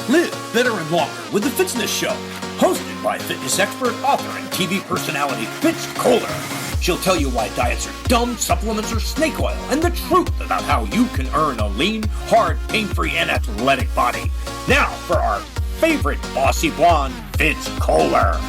Live better and longer with the Fitzness Show, hosted by fitness expert, author, and TV personality Fitz Kohler. She'll tell you why diets are dumb, supplements are snake oil, and the truth about how you can earn a lean, hard, pain-free, and athletic body. Now for our favorite bossy blonde, Fitz Kohler.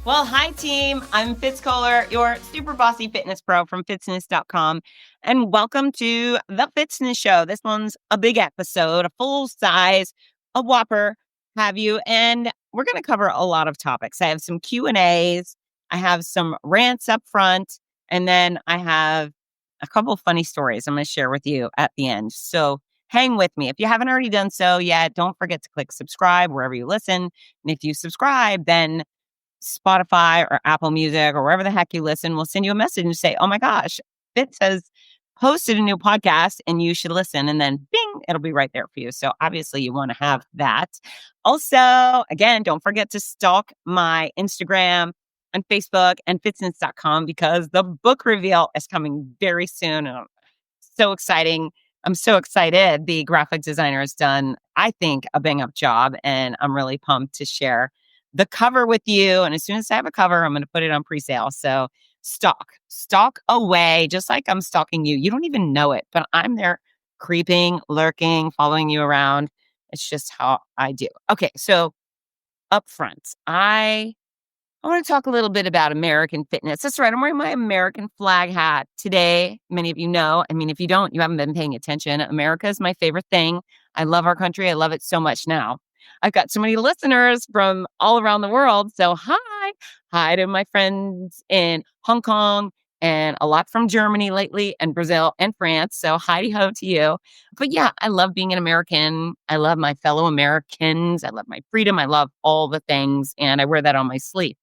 Well, hi team. I'm Fitz Kohler, your super bossy fitness pro from fitzness.com. And welcome to the Fitzness Show. This one's a big episode, a full size, a whopper, have you. And we're going to cover a lot of topics. I have some Q&As. I have some rants up front. And then I have a couple of funny stories I'm going to share with you at the end. So hang with me. If you haven't already done so yet, don't forget to click subscribe wherever you listen. And if you subscribe, then Spotify or Apple Music or wherever the heck you listen will send you a message and say, oh my gosh, Fitz has posted a new podcast and you should listen. And then bing, it'll be right there for you. So obviously you want to have that. Also, again, don't forget to stalk my Instagram and Facebook and fitzness.com because the book reveal is coming very soon. And so exciting. I'm so excited. The graphic designer has done, I think, a bang up job. And I'm really pumped to share the cover with you. And as soon as I have a cover, I'm going to put it on pre-sale. So stalk away, just like I'm stalking you. You don't even know it, but I'm there creeping, lurking, following you around. It's just how I do. Okay. So up front, I want to talk a little bit about American fitness. That's right. I'm wearing my American flag hat today. Many of you know. I mean, if you don't, you haven't been paying attention. America is my favorite thing. I love our country. I love it so much now. I've got so many listeners from all around the world. So hi to my friends in Hong Kong and a lot from Germany lately and Brazil and France. So hi-ho to you. But yeah, I love being an American. I love my fellow Americans. I love my freedom. I love all the things. And I wear that on my sleeve.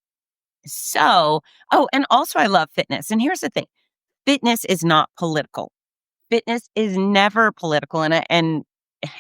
So, and also I love fitness. And here's the thing. Fitness is not political. Fitness is never political. And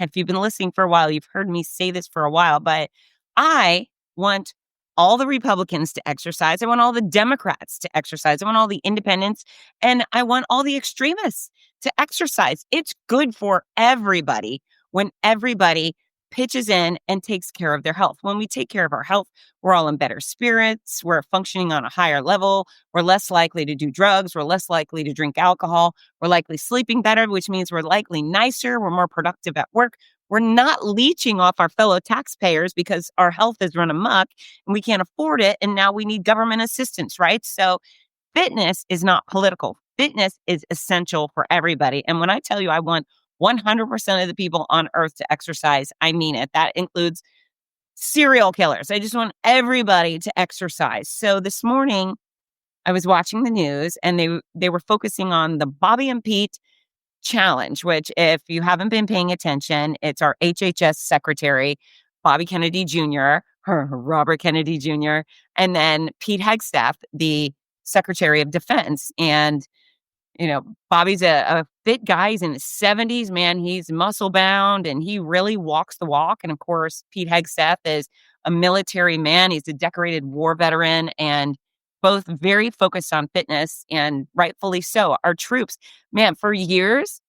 if you've been listening for a while, you've heard me say this for a while, but I want all the Republicans to exercise. I want all the Democrats to exercise. I want all the independents, and I want all the extremists to exercise. It's good for everybody when everybody pitches in and takes care of their health. When we take care of our health, we're all in better spirits. We're functioning on a higher level. We're less likely to do drugs. We're less likely to drink alcohol. We're likely sleeping better, which means we're likely nicer. We're more productive at work. We're not leeching off our fellow taxpayers because our health is run amok and we can't afford it. And now we need government assistance, right? So fitness is not political. Fitness is essential for everybody. And when I tell you I want 100% of the people on earth to exercise, I mean it. That includes serial killers. I just want everybody to exercise. So this morning, I was watching the news and they were focusing on the Bobby and Pete challenge, which if you haven't been paying attention, it's our HHS secretary, Bobby Kennedy Jr., Robert Kennedy Jr., and then Pete Hegseth, the Secretary of Defense. And Bobby's a fit guy. He's in his 70s, man. He's muscle bound and he really walks the walk. And of course, Pete Hegseth is a military man. He's a decorated war veteran and both very focused on fitness, and rightfully so. Our troops, man, for years,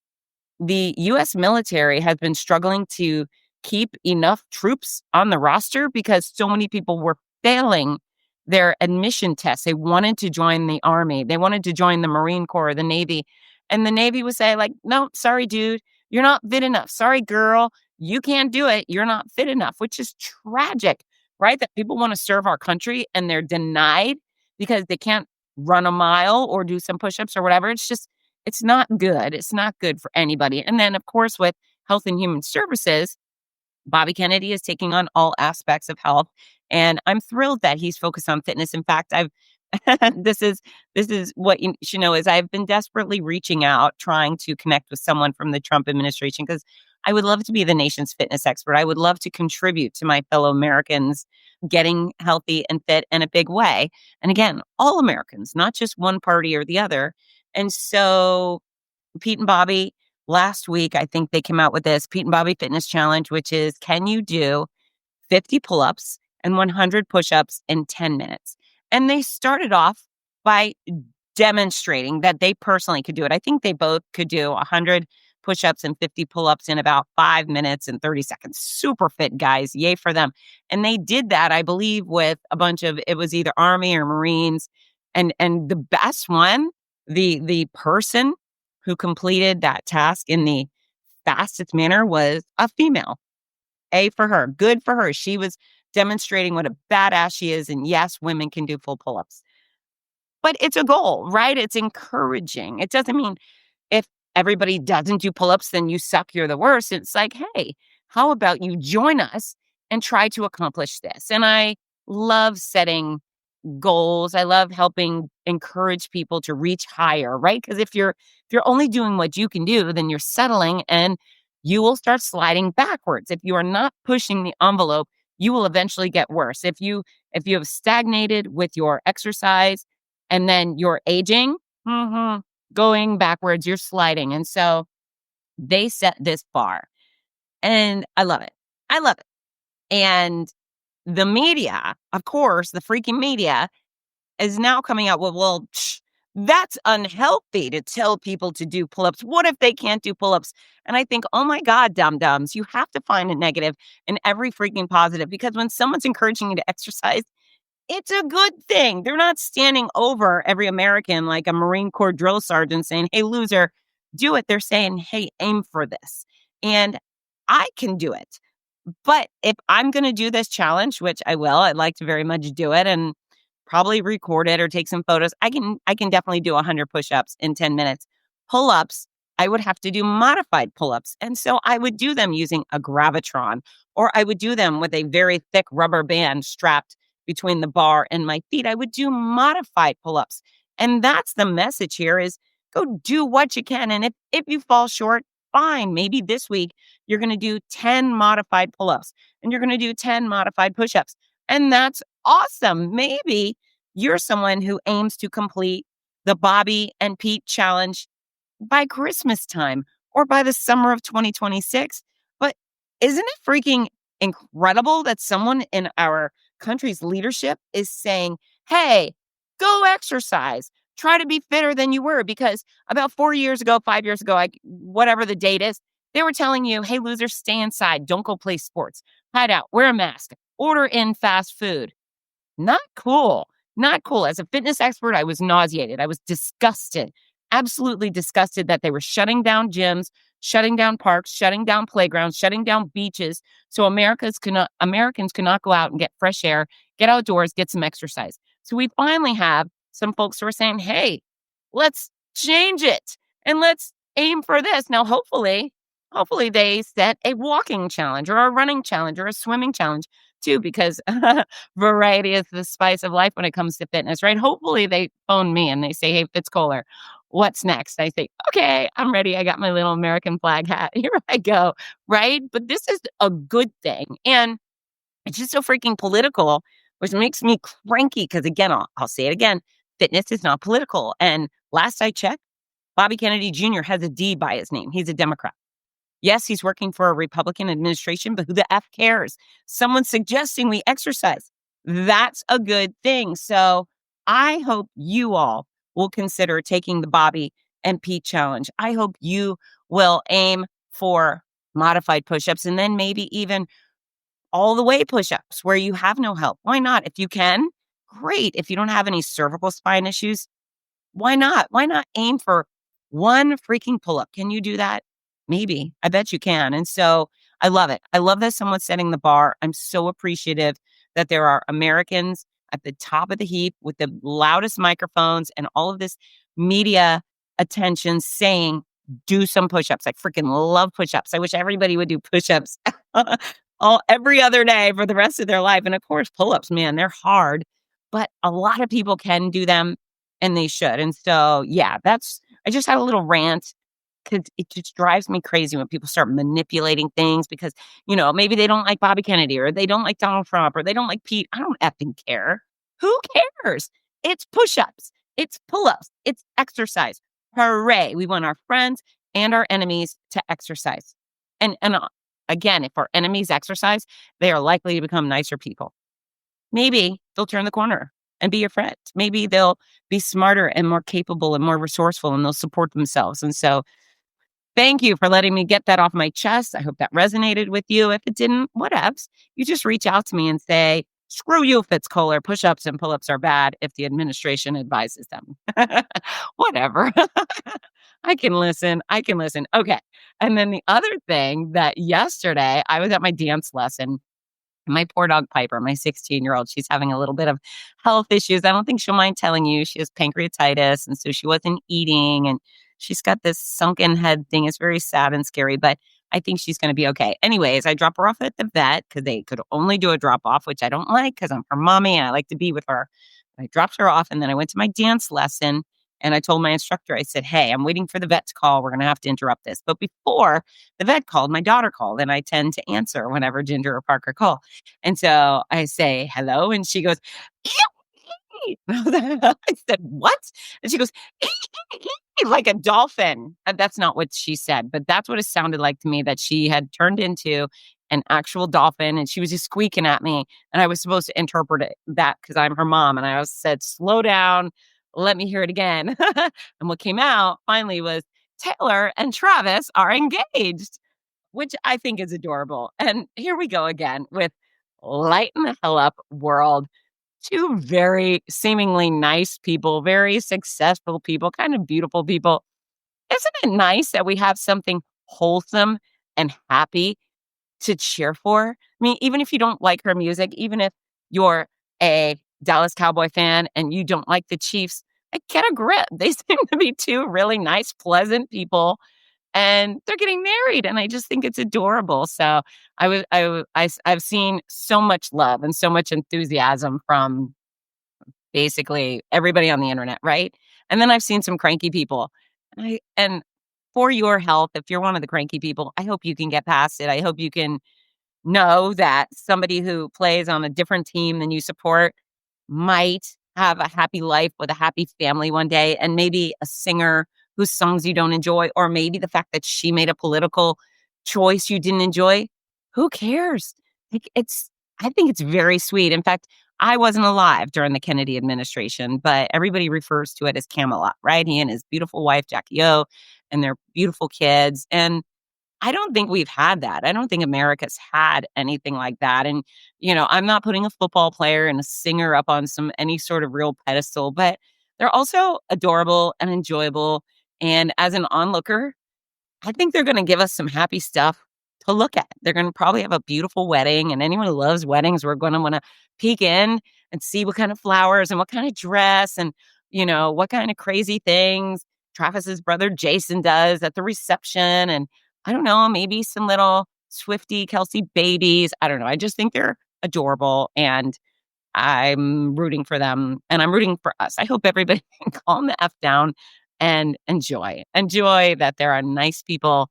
the U.S. military has been struggling to keep enough troops on the roster because so many people were failing their admission tests. They wanted to join the Army. They wanted to join the Marine Corps, the Navy. And the Navy would say, like, no, sorry, dude, you're not fit enough. Sorry, girl, you can't do it. You're not fit enough, which is tragic, right? That people want to serve our country and they're denied because they can't run a mile or do some push-ups or whatever. It's not good. It's not good for anybody. And then, of course, with Health and Human Services, Bobby Kennedy is taking on all aspects of health. And I'm thrilled that he's focused on fitness. In fact, this is what you should know is I've been desperately reaching out, trying to connect with someone from the Trump administration, because I would love to be the nation's fitness expert. I would love to contribute to my fellow Americans getting healthy and fit in a big way. And again, all Americans, not just one party or the other. And so Pete and Bobby, last week, I think they came out with this Pete and Bobby Fitness Challenge, which is, can you do 50 pull-ups and 100 push-ups in 10 minutes? And they started off by demonstrating that they personally could do it. I think they both could do 100 push-ups and 50 pull-ups in about 5 minutes and 30 seconds. Super fit guys. Yay for them. And they did that, I believe, with a bunch of, it was either Army or Marines. And the best one, the person who completed that task in the fastest manner was a female. A for her. Good for her. She was demonstrating what a badass she is. And yes, women can do full pull-ups. But it's a goal, right? It's encouraging. It doesn't mean if everybody doesn't do pull-ups, then you suck, you're the worst. It's like, hey, how about you join us and try to accomplish this? And I love setting goals. I love helping encourage people to reach higher, right? Because if you're only doing what you can do, then you're settling and you will start sliding backwards. If you are not pushing the envelope, you will eventually get worse. If you have stagnated with your exercise and then you're aging, going backwards, you're sliding. And so they set this bar. And I love it. I love it. And the media, of course, the freaking media is now coming out with, well, that's unhealthy to tell people to do pull-ups. What if they can't do pull-ups? And I think, oh my God, dum-dums, you have to find a negative in every freaking positive, because when someone's encouraging you to exercise, it's a good thing. They're not standing over every American like a Marine Corps drill sergeant saying, hey, loser, do it. They're saying, hey, aim for this. And I can do it. But if I'm going to do this challenge, which I will, I'd like to very much do it and probably record it or take some photos. I can definitely do 100 push-ups in 10 minutes. Pull-ups, I would have to do modified pull-ups. And so I would do them using a gravitron, or I would do them with a very thick rubber band strapped between the bar and my feet. I would do modified pull-ups. And that's the message here is go do what you can. And if you fall short, fine. Maybe this week you're going to do 10 modified pull-ups and you're going to do 10 modified push-ups. And that's awesome. Maybe you're someone who aims to complete the Bobby and Pete challenge by Christmas time or by the summer of 2026. But isn't it freaking incredible that someone in our country's leadership is saying, hey, go exercise, try to be fitter than you were? Because about 4 years ago, 5 years ago, whatever the date is, they were telling you, hey, loser, stay inside. Don't go play sports. Hide out. Wear a mask. Order in fast food. Not cool. Not cool. As a fitness expert, I was nauseated. I was disgusted. Absolutely disgusted that they were shutting down gyms, shutting down parks, shutting down playgrounds, shutting down beaches. So Americans cannot go out and get fresh air, get outdoors, get some exercise. So we finally have some folks who are saying, hey, let's change it and let's aim for this. Now, hopefully they set a walking challenge or a running challenge or a swimming challenge too, because variety is the spice of life when it comes to fitness, right? Hopefully they phone me and they say, hey, Fitzkohler, what's next? I say, okay, I'm ready. I got my little American flag hat. Here I go, right? But this is a good thing. And it's just so freaking political, which makes me cranky because, again, I'll say it again, fitness is not political. And last I checked, Bobby Kennedy Jr. has a D by his name. He's a Democrat. Yes, he's working for a Republican administration, but who the F cares? Someone's suggesting we exercise. That's a good thing. So I hope you all will consider taking the Bobby and Pete challenge. I hope you will aim for modified push-ups and then maybe even all the way push-ups where you have no help. Why not? If you can, great. If you don't have any cervical spine issues, why not? Why not aim for one freaking pull-up? Can you do that? Maybe. I bet you can. And so I love it. I love that someone's setting the bar. I'm so appreciative that there are Americans at the top of the heap with the loudest microphones and all of this media attention saying, do some push-ups. I freaking love push-ups. I wish everybody would do push-ups every other day for the rest of their life. And of course, pull-ups, man, they're hard, but a lot of people can do them and they should. And so, yeah, I just had a little rant because it just drives me crazy when people start manipulating things because, maybe they don't like Bobby Kennedy or they don't like Donald Trump or they don't like Pete. I don't effing care. Who cares? It's push-ups. It's pull-ups. It's exercise. Hooray. We want our friends and our enemies to exercise. And again, if our enemies exercise, they are likely to become nicer people. Maybe they'll turn the corner and be your friend. Maybe they'll be smarter and more capable and more resourceful and they'll support themselves. And so thank you for letting me get that off my chest. I hope that resonated with you. If it didn't, whatevs. You just reach out to me and say, screw you, Fitz-Koehler. Push-ups and pull-ups are bad if the administration advises them. Whatever. I can listen. I can listen. Okay. And then the other thing that yesterday I was at my dance lesson. My poor dog Piper, my 16-year-old, she's having a little bit of health issues. I don't think she'll mind telling you. She has pancreatitis, and so she wasn't eating, and she's got this sunken head thing. It's very sad and scary, but I think she's going to be okay. Anyways, I drop her off at the vet because they could only do a drop off, which I don't like because I'm her mommy and I like to be with her. I dropped her off, and then I went to my dance lesson. And I told my instructor, I said, hey, I'm waiting for the vet to call. We're going to have to interrupt this. But before the vet called, my daughter called, and I tend to answer whenever Ginger or Parker call. And so I say, hello. And she goes, I said, what? And she goes, like a dolphin. And that's not what she said, but that's what it sounded like to me, that she had turned into an actual dolphin and she was just squeaking at me. And I was supposed to interpret that because I'm her mom. And I said, slow down, let me hear it again. And what came out finally was Taylor and Travis are engaged, which I think is adorable. And here we go again with lighten the hell up world. Two very seemingly nice people, very successful people, kind of beautiful people. Isn't it nice that we have something wholesome and happy to cheer for? I mean, even if you don't like her music, even if you're a Dallas Cowboy fan and you don't like the Chiefs, like, get a grip. They seem to be two really nice, pleasant people, and they're getting married, and I just think it's adorable. So I've seen so much love and so much enthusiasm from basically everybody on the internet, right? And then I've seen some cranky people. And for your health, if you're one of the cranky people, I hope you can get past it. I hope you can know that somebody who plays on a different team than you support might have a happy life with a happy family one day, and maybe a singer whose songs you don't enjoy, or maybe the fact that she made a political choice you didn't enjoy. Who cares? Like, I think it's very sweet. In fact, I wasn't alive during the Kennedy administration, but everybody refers to it as Camelot, right? He and his beautiful wife, Jackie O, and their beautiful kids. And I don't think we've had that. I don't think America's had anything like that. And, I'm not putting a football player and a singer up on any sort of real pedestal, but they're also adorable and enjoyable. And as an onlooker, I think they're going to give us some happy stuff to look at. They're going to probably have a beautiful wedding. And anyone who loves weddings, we're going to want to peek in and see what kind of flowers and what kind of dress and, what kind of crazy things Travis's brother Jason does at the reception. And I don't know, maybe some little Swifty, Kelsey babies. I don't know. I just think they're adorable, and I'm rooting for them, and I'm rooting for us. I hope everybody can calm the F down and enjoy that there are nice people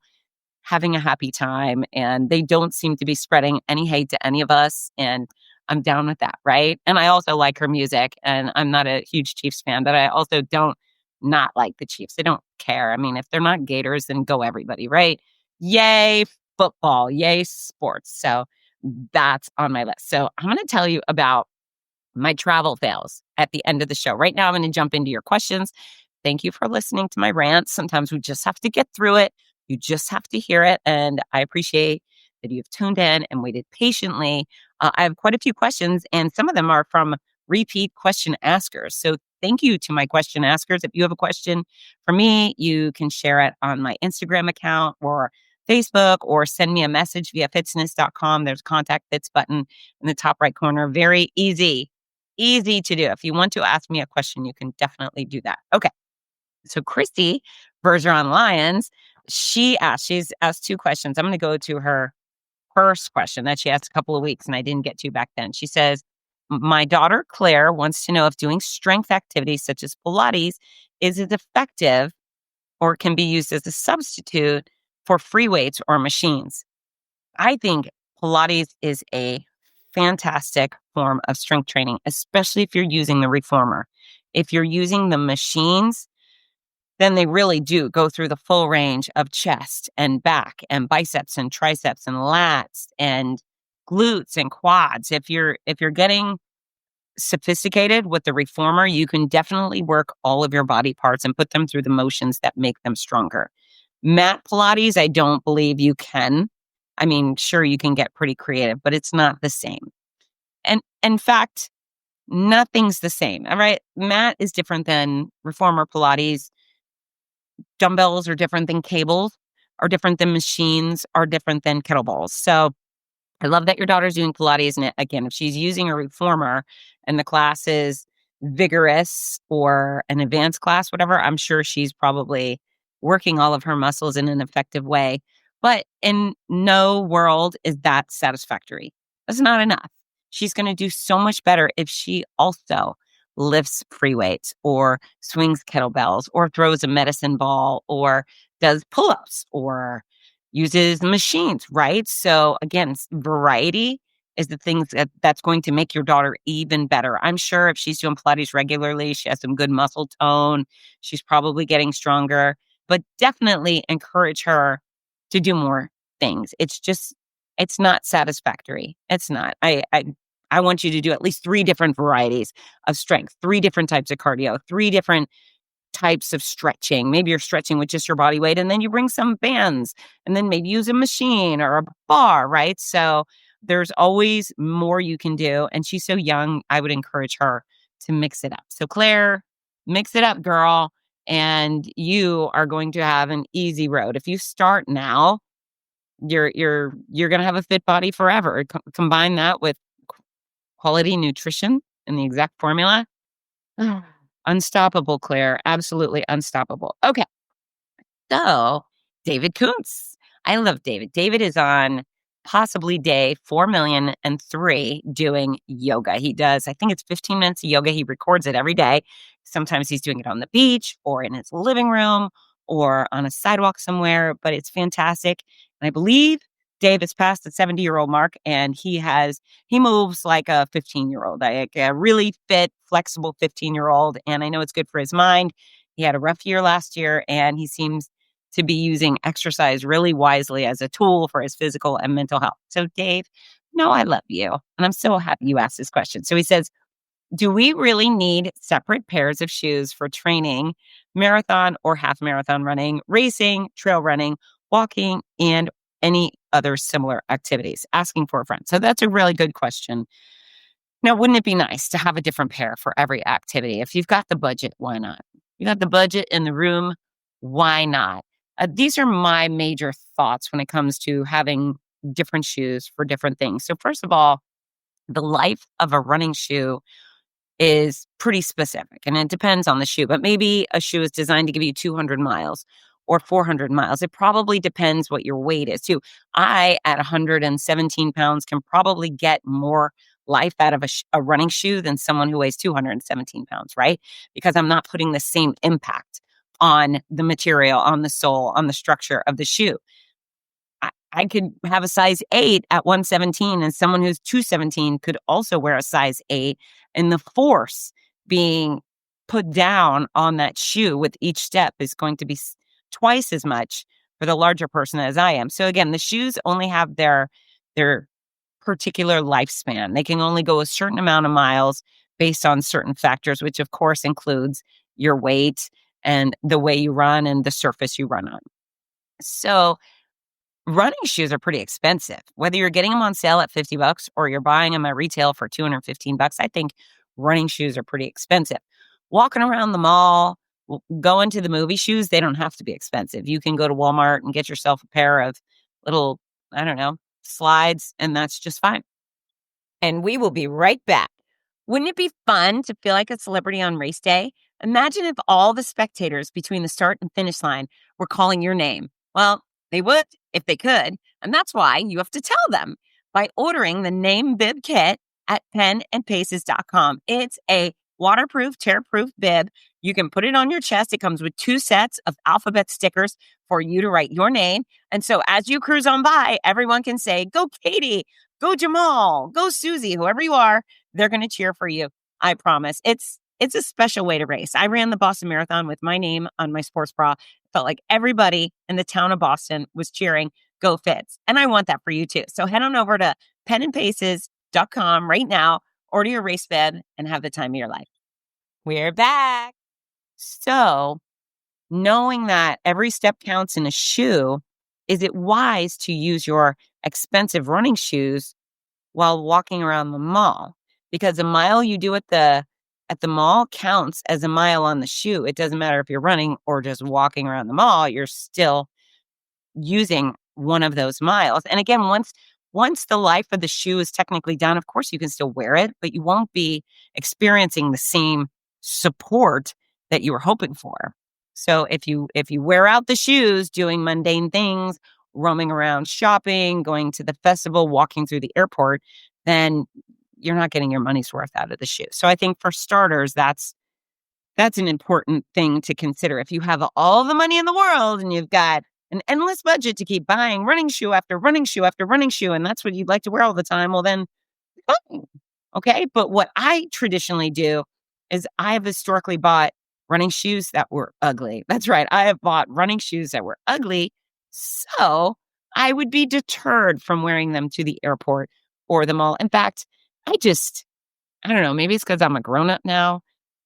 having a happy time, and they don't seem to be spreading any hate to any of us. And I'm down with that, right? And I also like her music, and I'm not a huge Chiefs fan, but I also don't not like the Chiefs. I don't care. I mean, if they're not Gators, then go everybody, right? Yay football, yay sports. So that's on my list. So I'm going to tell you about my travel fails at the end of the show. Right now, I'm going to jump into your questions. Thank you for listening to my rants. Sometimes we just have to get through it. You just have to hear it. And I appreciate that you've tuned in and waited patiently. I have quite a few questions, and some of them are from repeat question askers. So thank you to my question askers. If you have a question for me, you can share it on my Instagram account or Facebook, or send me a message via fitzness.com. There's a contact Fitz button in the top right corner. Very easy to do. If you want to ask me a question, you can definitely do that. Okay. So Christy Bergeron Lyons, she's asked two questions. I'm going to go to her first question that she asked a couple of weeks and I didn't get to back then. She says, my daughter Claire wants to know if doing strength activities such as Pilates is as effective or can be used as a substitute for free weights or machines. I think Pilates is a fantastic form of strength training, especially if you're using the reformer. If you're using the machines, then they really do go through the full range of chest and back and biceps and triceps and lats and glutes and quads. If you're getting sophisticated with the reformer, you can definitely work all of your body parts and put them through the motions that make them stronger. Mat Pilates, I don't believe you can. I mean, sure, you can get pretty creative, but it's not the same. And in fact, nothing's the same. All right. Mat is different than reformer Pilates. Dumbbells are different than cables, are different than machines, are different than kettlebells. So I love that your daughter's doing Pilates. And again, if she's using a reformer and the class is vigorous or an advanced class, whatever, I'm sure she's probably working all of her muscles in an effective way. But in no world is that satisfactory. That's not enough. She's going to do so much better if she also lifts free weights or swings kettlebells or throws a medicine ball or does pull-ups or uses machines, right? So again, variety is the things that's going to make your daughter even better. I'm sure if she's doing Pilates regularly, she has some good muscle tone. She's probably getting stronger, but definitely encourage her to do more things. It's not satisfactory. It's not. I want you to do at least 3 different varieties of strength, 3 different types of cardio, 3 different types of stretching. Maybe you're stretching with just your body weight and then you bring some bands and then maybe use a machine or a bar, right? So there's always more you can do. And she's so young, I would encourage her to mix it up. So Claire, mix it up, girl. And you are going to have an easy road. If you start now, you're going to have a fit body forever. Combine that with quality nutrition and the exact formula. Unstoppable, Claire. Absolutely unstoppable. Okay. So, David Koontz. I love David. David is on possibly day 4,000,003 doing yoga. He does, I think it's 15 minutes of yoga. He records it every day. Sometimes he's doing it on the beach or in his living room or on a sidewalk somewhere, but it's fantastic. And I believe Dave is past the 70-year-old mark and he moves like a 15-year-old, like a really fit, flexible 15-year-old. And I know it's good for his mind. He had a rough year last year and he seems to be using exercise really wisely as a tool for his physical and mental health. So, Dave, no, I love you. And I'm so happy you asked this question. So he says, do we really need separate pairs of shoes for training, marathon or half marathon running, racing, trail running, walking, and any other similar activities? Asking for a friend. So that's a really good question. Now, wouldn't it be nice to have a different pair for every activity? If you've got the budget, why not? You got the budget in the room, why not? These are my major thoughts when it comes to having different shoes for different things. So first of all, the life of a running shoe is pretty specific and it depends on the shoe, but maybe a shoe is designed to give you 200 miles or 400 miles. It probably depends what your weight is too. I, at 117 pounds, can probably get more life out of a running shoe than someone who weighs 217 pounds, right? Because I'm not putting the same impact on the material, on the sole, on the structure of the shoe. I could have a size 8 at 117 and someone who's 217 could also wear a size 8, and the force being put down on that shoe with each step is going to be twice as much for the larger person as I am. So again, the shoes only have their particular lifespan. They can only go a certain amount of miles based on certain factors, which of course includes your weight and the way you run and the surface you run on. So running shoes are pretty expensive. Whether you're getting them on sale at $50 or you're buying them at retail for $215, I think running shoes are pretty expensive. Walking around the mall, going to the movie, shoes, they don't have to be expensive. You can go to Walmart and get yourself a pair of little, I don't know, slides, and that's just fine. And we will be right back. Wouldn't it be fun to feel like a celebrity on race day? Imagine if all the spectators between the start and finish line were calling your name. Well, they would if they could, and that's why you have to tell them by ordering the Name Bib Kit at penandpaces.com. It's a waterproof, tear-proof bib. You can put it on your chest. It comes with 2 sets of alphabet stickers for you to write your name. And so as you cruise on by, everyone can say, go Katie, go Jamal, go Susie, whoever you are, they're going to cheer for you. I promise. It's a special way to race. I ran the Boston Marathon with my name on my sports bra. Felt like everybody in the town of Boston was cheering, go Fitz. And I want that for you too. So head on over to penandpaces.com right now, order your race bib, and have the time of your life. We're back. So knowing that every step counts in a shoe, is it wise to use your expensive running shoes while walking around the mall? Because a mile you do at the mall counts as a mile on the shoe. It doesn't matter if you're running or just walking around the mall, you're still using one of those miles. And again, once the life of the shoe is technically done, of course you can still wear it, but you won't be experiencing the same support that you were hoping for. So if you wear out the shoes doing mundane things, roaming around shopping, going to the festival, walking through the airport, then you're not getting your money's worth out of the shoe. So I think for starters, that's an important thing to consider. If you have all the money in the world and you've got an endless budget to keep buying running shoe after running shoe after running shoe, and that's what you'd like to wear all the time, well, then fine. Okay. But what I traditionally do is I have historically bought running shoes that were ugly. That's right. I have bought running shoes that were ugly. So I would be deterred from wearing them to the airport or the mall. In fact, I don't know, maybe it's because I'm a grown up now.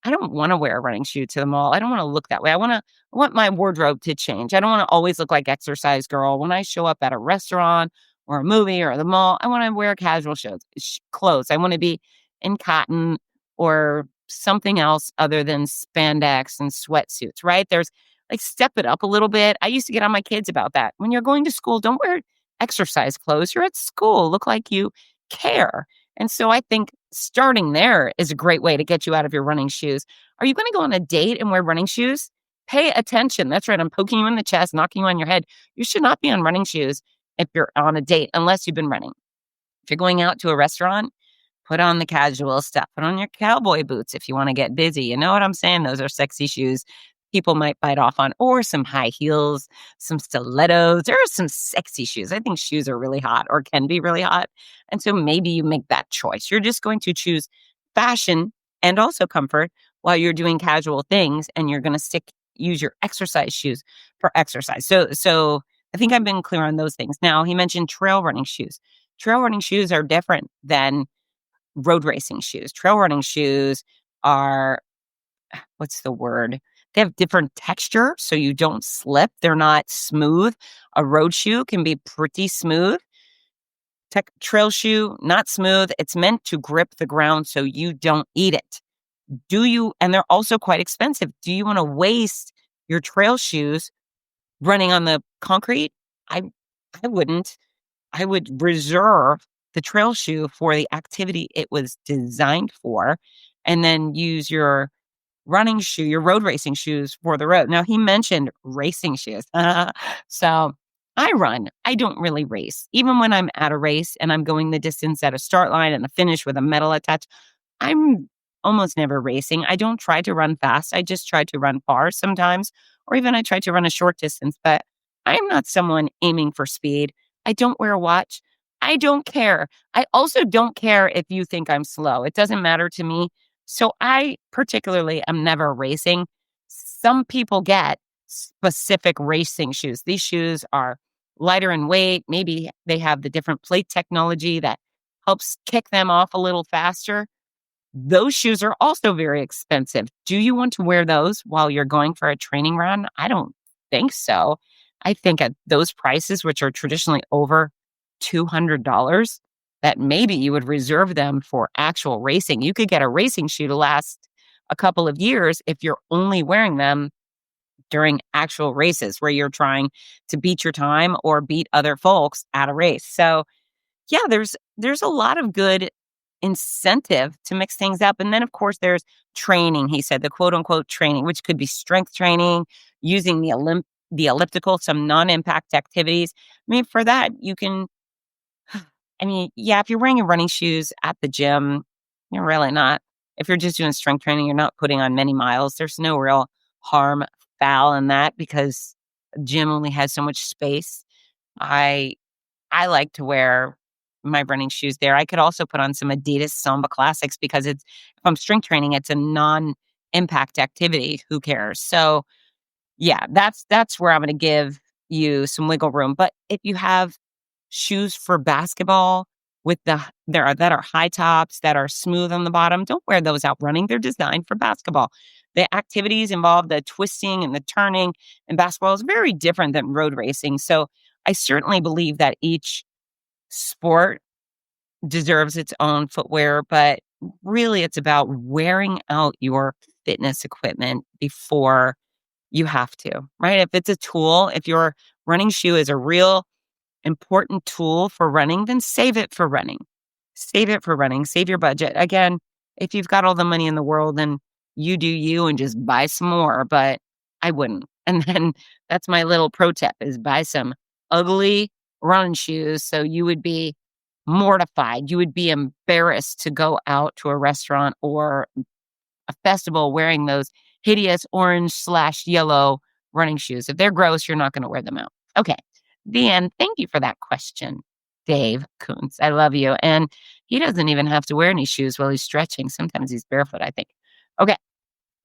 I don't want to wear a running shoe to the mall. I don't want to look that way. I want my wardrobe to change. I don't want to always look like exercise girl. When I show up at a restaurant or a movie or the mall, I want to wear casual clothes. I want to be in cotton or something else other than spandex and sweatsuits, right? There's like step it up a little bit. I used to get on my kids about that. When you're going to school, don't wear exercise clothes. You're at school. Look like you care. And so I think starting there is a great way to get you out of your running shoes. Are you going to go on a date and wear running shoes? Pay attention. That's right. I'm poking you in the chest, knocking you on your head. You should not be on running shoes if you're on a date unless you've been running. If you're going out to a restaurant, put on the casual stuff. Put on your cowboy boots if you want to get busy. You know what I'm saying? Those are sexy shoes people might bite off on, or some high heels, some stilettos. There are some sexy shoes. I think shoes are really hot or can be really hot. And so maybe you make that choice. You're just going to choose fashion and also comfort while you're doing casual things, and you're going to use your exercise shoes for exercise. So I think I've been clear on those things. Now, he mentioned trail running shoes. Trail running shoes are different than road racing shoes. Trail running shoes are, what's the word? They have different texture, so you don't slip. They're not smooth. A road shoe can be pretty smooth. Trail shoe, not smooth. It's meant to grip the ground so you don't eat it. And they're also quite expensive. Do you want to waste your trail shoes running on the concrete? I wouldn't. I would reserve the trail shoe for the activity it was designed for, and then use your road racing shoes for the road. Now, he mentioned racing shoes. So I run. I don't really race. Even when I'm at a race and I'm going the distance at a start line and a finish with a medal attached, I'm almost never racing. I don't try to run fast. I just try to run far sometimes, or even I try to run a short distance, but I am not someone aiming for speed. I don't wear a watch. I don't care. I also don't care if you think I'm slow. It doesn't matter to me. So I particularly am never racing. Some people get specific racing shoes. These shoes are lighter in weight. Maybe they have the different plate technology that helps kick them off a little faster. Those shoes are also very expensive. Do you want to wear those while you're going for a training run? I don't think so. I think at those prices, which are traditionally over $200, that maybe you would reserve them for actual racing. You could get a racing shoe to last a couple of years if you're only wearing them during actual races where you're trying to beat your time or beat other folks at a race. So yeah, there's a lot of good incentive to mix things up. And then of course there's training. He said the quote unquote training, which could be strength training, using the elliptical, some non-impact activities. I mean, for that you can, yeah, if you're wearing your running shoes at the gym, you're really not. If you're just doing strength training, you're not putting on many miles. There's no real harm, foul in that, because a gym only has so much space. I like to wear my running shoes there. I could also put on some Adidas Samba Classics because if I'm strength training, it's a non-impact activity. Who cares? So yeah, that's where I'm going to give you some wiggle room. But if you have shoes for basketball with that are high tops that are smooth on the bottom, don't wear those out running. They're designed for basketball. The activities involve the twisting and the turning, and basketball is very different than road racing. So I certainly believe that each sport deserves its own footwear, but really it's about wearing out your fitness equipment before you have to, right? If it's a tool, if your running shoe is a real important tool for running, then save it for running. Save it for running. Save your budget. Again, if you've got all the money in the world, then you do you and just buy some more, but I wouldn't. And then that's my little pro tip is buy some ugly running shoes so you would be mortified. You would be embarrassed to go out to a restaurant or a festival wearing those hideous orange/yellow running shoes. If they're gross, you're not going to wear them out. Okay. The end. Thank you for that question, Dave Koontz. I love you. And he doesn't even have to wear any shoes while he's stretching. Sometimes he's barefoot, I think. Okay.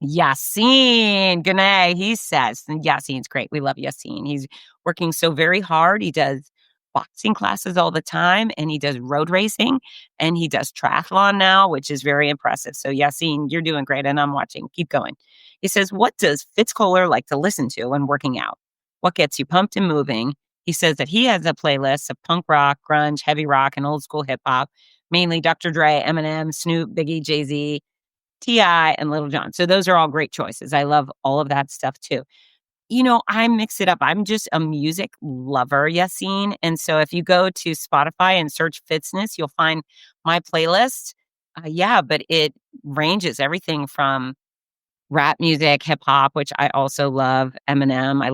Yassine Gane, he says, and Yassine's great. We love Yassine. He's working so very hard. He does boxing classes all the time, and he does road racing, and he does triathlon now, which is very impressive. So Yassine, you're doing great, and I'm watching. Keep going. He says, what does Fitz Kohler like to listen to when working out? What gets you pumped and moving? He says that he has a playlist of punk rock, grunge, heavy rock, and old school hip hop, mainly Dr. Dre, Eminem, Snoop, Biggie, Jay-Z, T.I., and Little John. So those are all great choices. I love all of that stuff too. I mix it up. I'm just a music lover, Yassine. And so if you go to Spotify and search Fitzness, you'll find my playlist. But it ranges everything from rap music, hip hop, which I also love, Eminem. I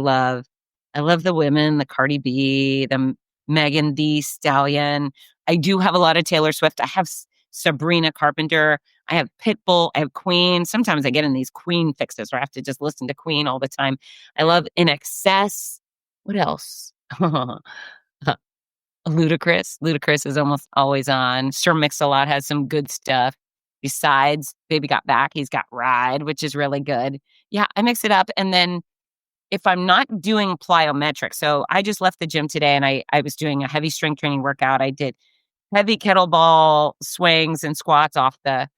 love the women, the Cardi B, the Megan Thee Stallion. I do have a lot of Taylor Swift. I have Sabrina Carpenter. I have Pitbull. I have Queen. Sometimes I get in these Queen fixes where I have to just listen to Queen all the time. I love In Excess. What else? Ludacris. Ludacris is almost always on. Sir Mix-a-Lot has some good stuff. Besides Baby Got Back, he's got Ride, which is really good. Yeah, I mix it up. And then if I'm not doing plyometrics, so I just left the gym today and I was doing a heavy strength training workout. I did heavy kettlebell swings and squats off the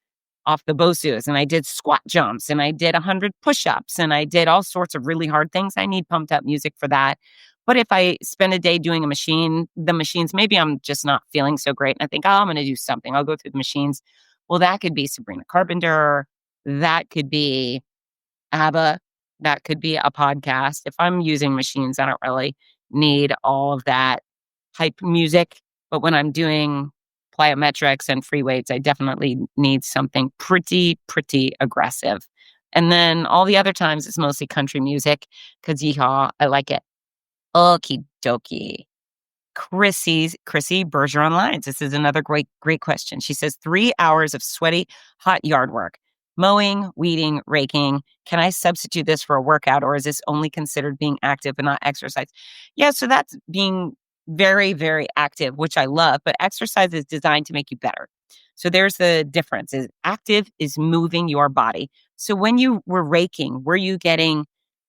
BOSUs, and I did squat jumps, and I did 100 push-ups, and I did all sorts of really hard things. I need pumped up music for that. But if I spend a day doing the machines, maybe I'm just not feeling so great, and I think, oh, I'm going to do something. I'll go through the machines. Well, that could be Sabrina Carpenter. That could be ABBA. That could be a podcast. If I'm using machines, I don't really need all of that hype music. But when I'm doing plyometrics and free weights, I definitely need something pretty aggressive. And then all the other times, it's mostly country music because yeehaw, I like it. Okie dokie. Chrissy Bergeron Lines. This is another great question. She says 3 hours of sweaty, hot yard work, mowing, weeding, raking. Can I substitute this for a workout, or is this only considered being active and not exercise? Yeah, so that's being very, very active, which I love, but exercise is designed to make you better. So there's the difference is active is moving your body. So when you were raking, were you getting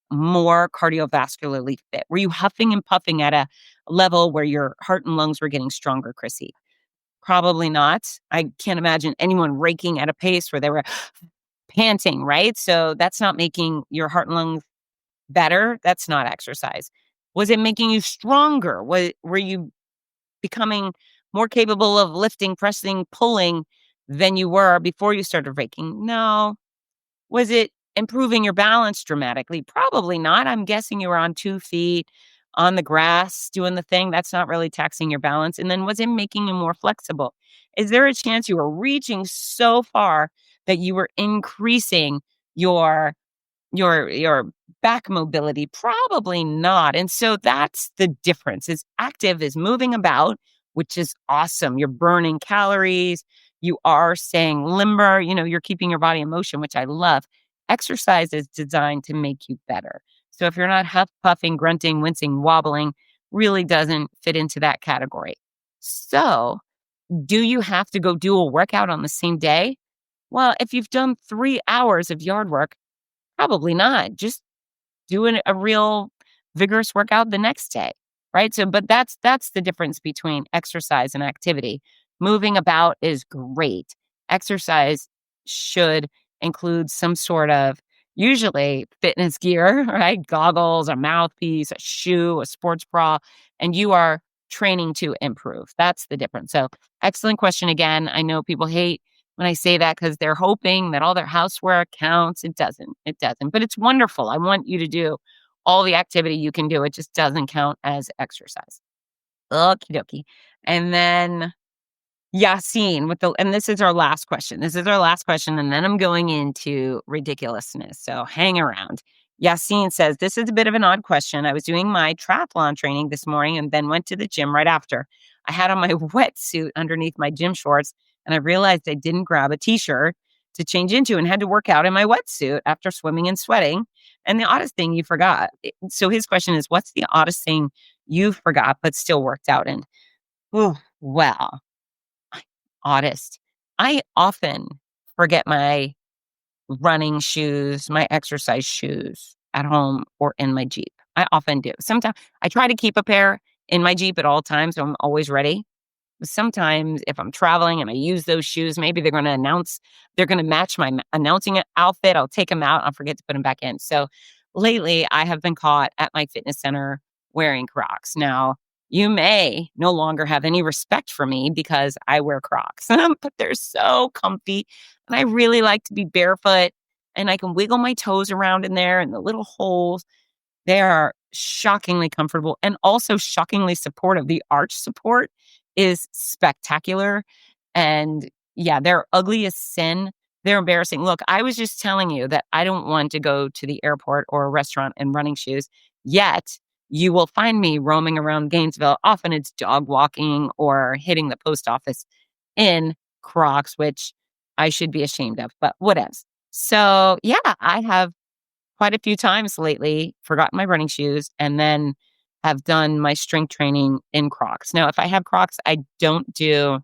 more cardiovascularly fit? Were you huffing and puffing at a level where your heart and lungs were getting stronger, Chrissy? Probably not. I can't imagine anyone raking at a pace where they were panting, right? So that's not making your heart and lungs better. That's not exercise. Was it making you stronger? Were you becoming more capable of lifting, pressing, pulling than you were before you started raking? No. Was it improving your balance dramatically? Probably not. I'm guessing you were on 2 feet on the grass doing the thing. That's not really taxing your balance. And then was it making you more flexible? Is there a chance you were reaching so far that you were increasing your your back mobility? Probably not. And so that's the difference. Is active is moving about, which is awesome. You're burning calories. You are staying limber. You're keeping your body in motion, which I love. Exercise is designed to make you better. So if you're not huff, puffing, grunting, wincing, wobbling, really doesn't fit into that category. So do you have to go do a workout on the same day? Well, if you've done 3 hours of yard work, probably not. Just doing a real vigorous workout the next day, right? So, but that's the difference between exercise and activity. Moving about is great. Exercise should include some sort of usually fitness gear, right? Goggles, a mouthpiece, a shoe, a sports bra, and you are training to improve. That's the difference. So, excellent question again. I know people hate when I say that because they're hoping that all their housework counts. It doesn't. It doesn't. But it's wonderful. I want you to do all the activity you can do. It just doesn't count as exercise. Okie dokie. And then Yassine with and this is our last question. This is our last question, and then I'm going into ridiculousness. So hang around. Yassine says, this is a bit of an odd question. I was doing my triathlon training this morning and then went to the gym right after. I had on my wetsuit underneath my gym shorts, and I realized I didn't grab a t-shirt to change into and had to work out in my wetsuit after swimming and sweating. And the oddest thing you forgot. So his question is, what's the oddest thing you forgot but still worked out in? Ooh, well, oddest. I often forget my running shoes, my exercise shoes at home or in my Jeep. I often do. Sometimes I try to keep a pair in my Jeep at all times, so I'm always ready. Sometimes if I'm traveling and I use those shoes, maybe they're going to match my announcing outfit. I'll take them out. I'll forget to put them back in. So lately I have been caught at my fitness center wearing Crocs. Now, you may no longer have any respect for me because I wear Crocs, but they're so comfy. And I really like to be barefoot and I can wiggle my toes around in there and the little holes. They are shockingly comfortable and also shockingly supportive. The arch support is spectacular. And yeah, they're ugly as sin. They're embarrassing. Look, I was just telling you that I don't want to go to the airport or a restaurant in running shoes. Yet you will find me roaming around Gainesville. Often it's dog walking or hitting the post office in Crocs, which I should be ashamed of, but whatevs. So yeah, I have quite a few times lately forgotten my running shoes and then have done my strength training in Crocs. Now, if I have Crocs, I don't do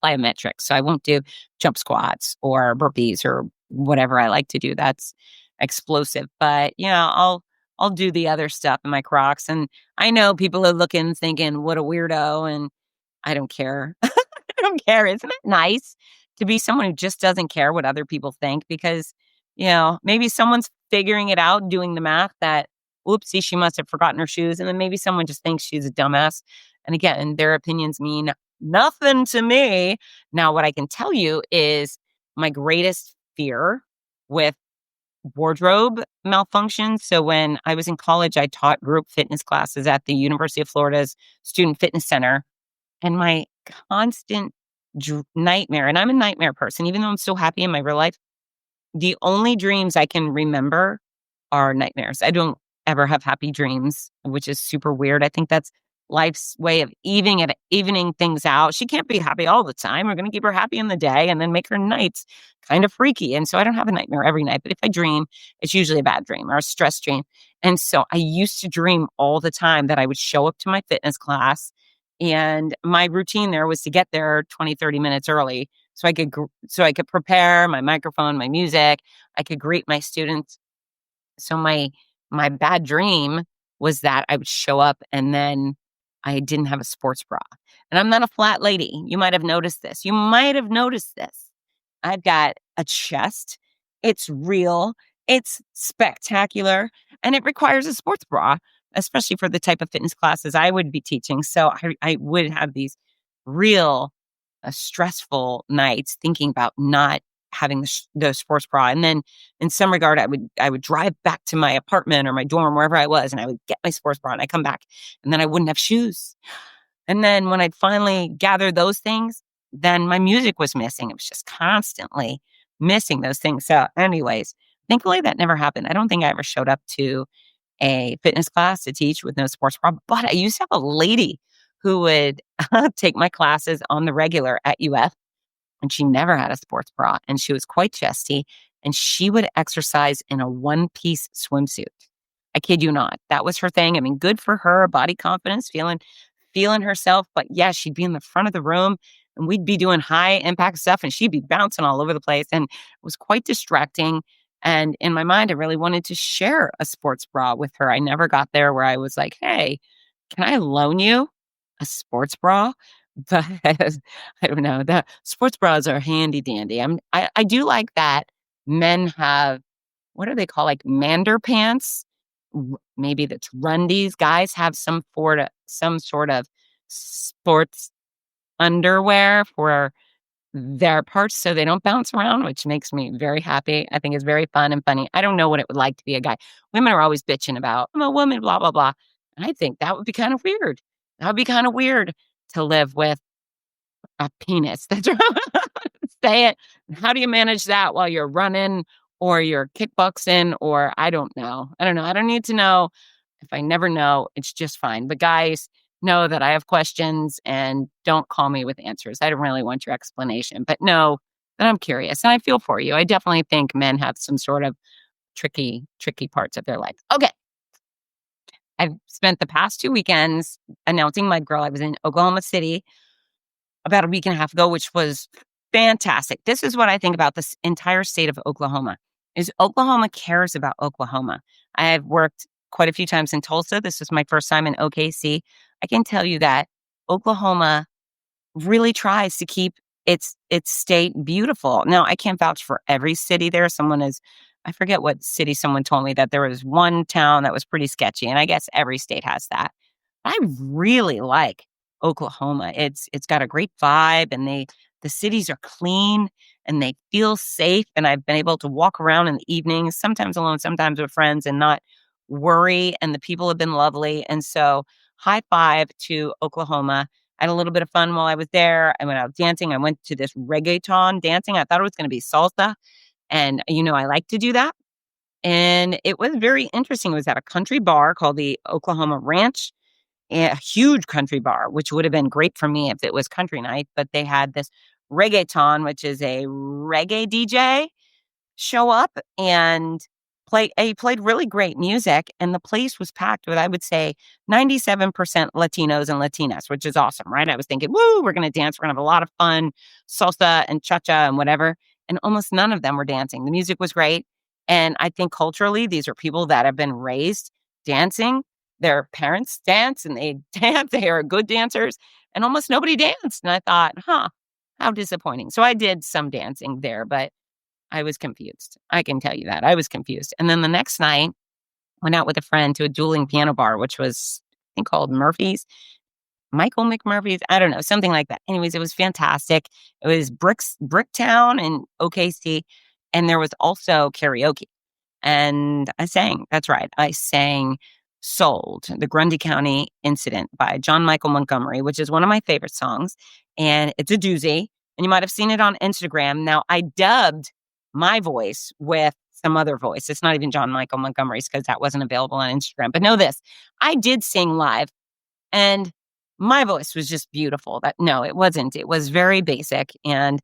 plyometrics. So I won't do jump squats or burpees or whatever I like to do. That's explosive. But yeah, I'll do the other stuff in my Crocs. And I know people are looking thinking, what a weirdo. And I don't care. I don't care. Isn't it nice to be someone who just doesn't care what other people think? Because, maybe someone's figuring it out, doing the math that, oopsie, she must have forgotten her shoes. And then maybe someone just thinks she's a dumbass. And again, their opinions mean nothing to me. Now, what I can tell you is my greatest fear with wardrobe malfunctions. So when I was in college, I taught group fitness classes at the University of Florida's Student Fitness Center. And my constant nightmare, and I'm a nightmare person, even though I'm so happy in my real life, the only dreams I can remember are nightmares. I don't ever have happy dreams, which is super weird. I think that's life's way of evening things out. She can't be happy all the time. We're going to keep her happy in the day and then make her nights kind of freaky. And so I don't have a nightmare every night, but if I dream, it's usually a bad dream or a stress dream. And so I used to dream all the time that I would show up to my fitness class and my routine there was to get there 20, 30 minutes early so I could prepare my microphone, my music, I could greet my students. So my bad dream was that I would show up and then I didn't have a sports bra. And I'm not a flat lady. You might have noticed this. You might have noticed this. I've got a chest. It's real. It's spectacular. And it requires a sports bra, especially for the type of fitness classes I would be teaching. So I would have these real stressful nights thinking about not having the sports bra. And then in some regard, I would drive back to my apartment or my dorm, wherever I was, and I would get my sports bra and I come back and then I wouldn't have shoes. And then when I'd finally gathered those things, then my music was missing. It was just constantly missing those things. So anyways, thankfully that never happened. I don't think I ever showed up to a fitness class to teach with no sports bra, but I used to have a lady who would take my classes on the regular at UF, and she never had a sports bra, and she was quite chesty, and she would exercise in a one-piece swimsuit. I kid you not. That was her thing. I mean, good for her, body confidence, feeling herself. But yeah, she'd be in the front of the room and we'd be doing high impact stuff and she'd be bouncing all over the place. And it was quite distracting. And in my mind, I really wanted to share a sports bra with her. I never got there where I was like, hey, can I loan you a sports bra? But I don't know. The sports bras are handy dandy. I do like that men have what do they call, like Mander pants? Maybe the Trundies. Guys have some sort of sports underwear for their parts so they don't bounce around, which makes me very happy. I think it's very fun and funny. I don't know what it would like to be a guy. Women are always bitching about, I'm a woman, blah, blah, blah. And I think that would be kind of weird. That would be kind of weird to live with a penis. That's right. Say it. How do you manage that while you're running or you're kickboxing or I don't know. I don't know. I don't need to know. If I never know, it's just fine. But guys, know that I have questions and don't call me with answers. I don't really want your explanation, but know that I'm curious and I feel for you. I definitely think men have some sort of tricky parts of their life. Okay. I've spent the past 2 weekends announcing my girl. I was in Oklahoma City about a week and a half ago, which was fantastic. This is what I think about this entire state of Oklahoma, is Oklahoma cares about Oklahoma. I've worked quite a few times in Tulsa. This was my first time in OKC. I can tell you that Oklahoma really tries to keep its state beautiful. Now, I can't vouch for every city there. I forget what city someone told me that there was one town that was pretty sketchy, and I guess every state has that. I really like Oklahoma. It's got a great vibe, and the cities are clean and they feel safe. And I've been able to walk around in the evenings, sometimes alone, sometimes with friends, and not worry. And the people have been lovely. And so, high five to Oklahoma. I had a little bit of fun while I was there. I went out dancing. I went to this reggaeton dancing. I thought it was going to be salsa. And, I like to do that. And it was very interesting. It was at a country bar called the Oklahoma Ranch, a huge country bar, which would have been great for me if it was country night. But they had this reggaeton, which is a reggae DJ, show up and he played really great music. And the place was packed with, I would say, 97% Latinos and Latinas, which is awesome, right? I was thinking, woo, we're going to dance. We're going to have a lot of fun, salsa and cha-cha and whatever. And almost none of them were dancing. The music was great. And I think culturally, these are people that have been raised dancing. Their parents dance and they dance. They are good dancers. And almost nobody danced. And I thought, how disappointing. So I did some dancing there, but I was confused. I can tell you that. I was confused. And then the next night, went out with a friend to a dueling piano bar, which was, I think, called Murphy's. Michael McMurphy's, I don't know, something like that. Anyways, it was fantastic. It was Bricktown in OKC, and there was also karaoke. And I sang, that's right, I sang Sold, the Grundy County Incident by John Michael Montgomery, which is one of my favorite songs. And it's a doozy. And you might have seen it on Instagram. Now, I dubbed my voice with some other voice. It's not even John Michael Montgomery's because that wasn't available on Instagram. But know this, I did sing live. And my voice was just beautiful. No, it wasn't. It was very basic. And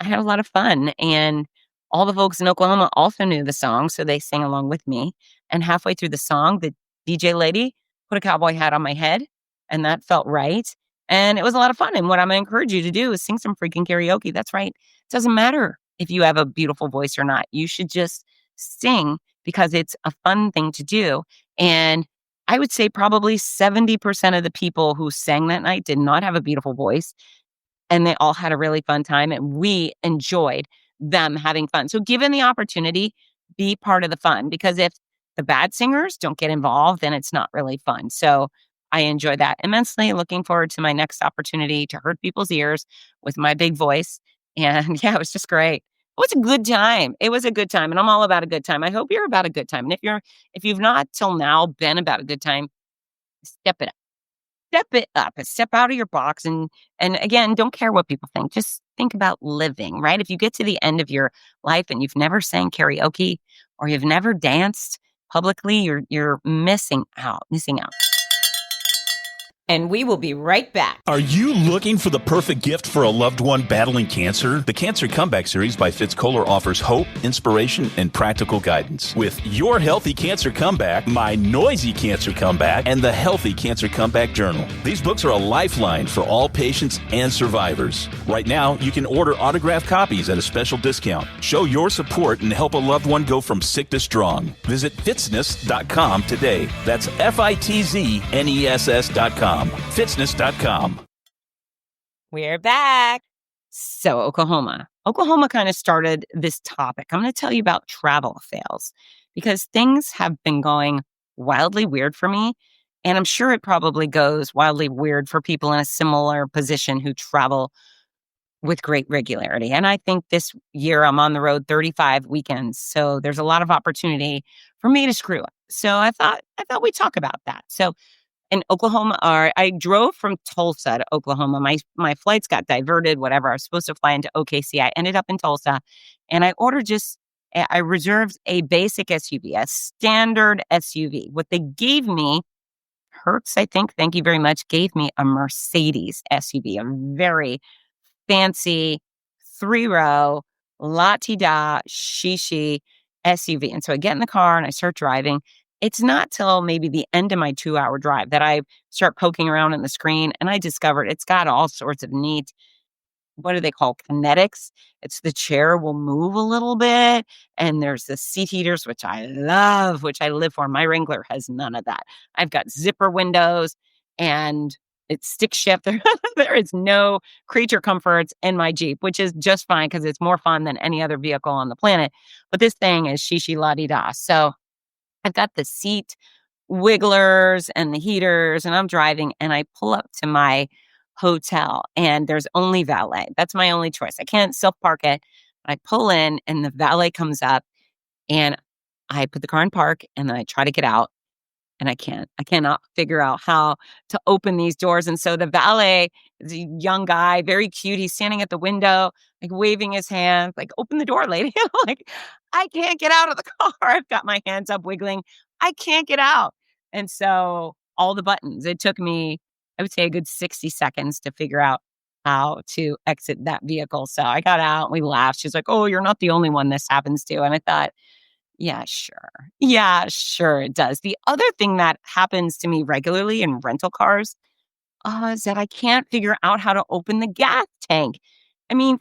I had a lot of fun. And all the folks in Oklahoma also knew the song, so they sang along with me. And halfway through the song, the DJ lady put a cowboy hat on my head, and that felt right. And it was a lot of fun. And what I'm going to encourage you to do is sing some freaking karaoke. That's right. It doesn't matter if you have a beautiful voice or not. You should just sing because it's a fun thing to do. And I would say probably 70% of the people who sang that night did not have a beautiful voice. And they all had a really fun time. And we enjoyed them having fun. So given the opportunity, be part of the fun. Because if the bad singers don't get involved, then it's not really fun. So I enjoy that immensely. Looking forward to my next opportunity to hurt people's ears with my big voice. And yeah, it was just great. It was a good time. It was a good time. And I'm all about a good time. I hope you're about a good time. And if you've not till now been about a good time, step it up. Step it up and step out of your box. And again, don't care what people think. Just think about living, right? If you get to the end of your life and you've never sang karaoke or you've never danced publicly, you're missing out. And we will be right back. Are you looking for the perfect gift for a loved one battling cancer? The Cancer Comeback series by Fitz Kohler offers hope, inspiration, and practical guidance. With Your Healthy Cancer Comeback, My Noisy Cancer Comeback, and The Healthy Cancer Comeback Journal. These books are a lifeline for all patients and survivors. Right now, you can order autographed copies at a special discount. Show your support and help a loved one go from sick to strong. Visit fitzness.com today. That's FITZNESS.com. Fitzness.com. We're back. So Oklahoma Oklahoma kind of started this topic. I'm going to tell you about travel fails because things have been going wildly weird for me. And I'm sure it probably goes wildly weird for people in a similar position who travel with great regularity. And I think this year I'm on the road 35 weekends. So there's a lot of opportunity for me to screw up. So I thought we'd talk about that. So in Oklahoma, or I drove from Tulsa to Oklahoma. My flights got diverted, whatever. I was supposed to fly into OKC. I ended up in Tulsa, and I reserved a basic SUV, a standard SUV. What they gave me, Hertz, I think, thank you very much, gave me a Mercedes SUV, a very fancy 3-row, la-ti-da, shishi SUV. And so I get in the car and I start driving. It's not till maybe the end of my 2-hour drive that I start poking around in the screen and I discovered it's got all sorts of neat, what do they call kinetics? It's the chair will move a little bit. And there's the seat heaters, which I love, which I live for. My Wrangler has none of that. I've got zipper windows and it's stick shift. There is no creature comforts in my Jeep, which is just fine because it's more fun than any other vehicle on the planet. But this thing is shishi la di da. So I've got the seat wigglers and the heaters, and I'm driving, and I pull up to my hotel, and there's only valet. That's my only choice. I can't self park it. I pull in, and the valet comes up, and I put the car in park, and then I try to get out, and I can't. I cannot figure out how to open these doors. And so the valet is a young guy, very cute. He's standing at the window, like waving his hands, like, open the door, lady. I'm like, I can't get out of the car. I've got my hands up wiggling. I can't get out. And so all the buttons, it took me, I would say, a good 60 seconds to figure out how to exit that vehicle. So I got out and we laughed. She's like, oh, you're not the only one this happens to. And I thought, yeah, sure. Yeah, sure it does. The other thing that happens to me regularly in rental cars is that I can't figure out how to open the gas tank. I mean,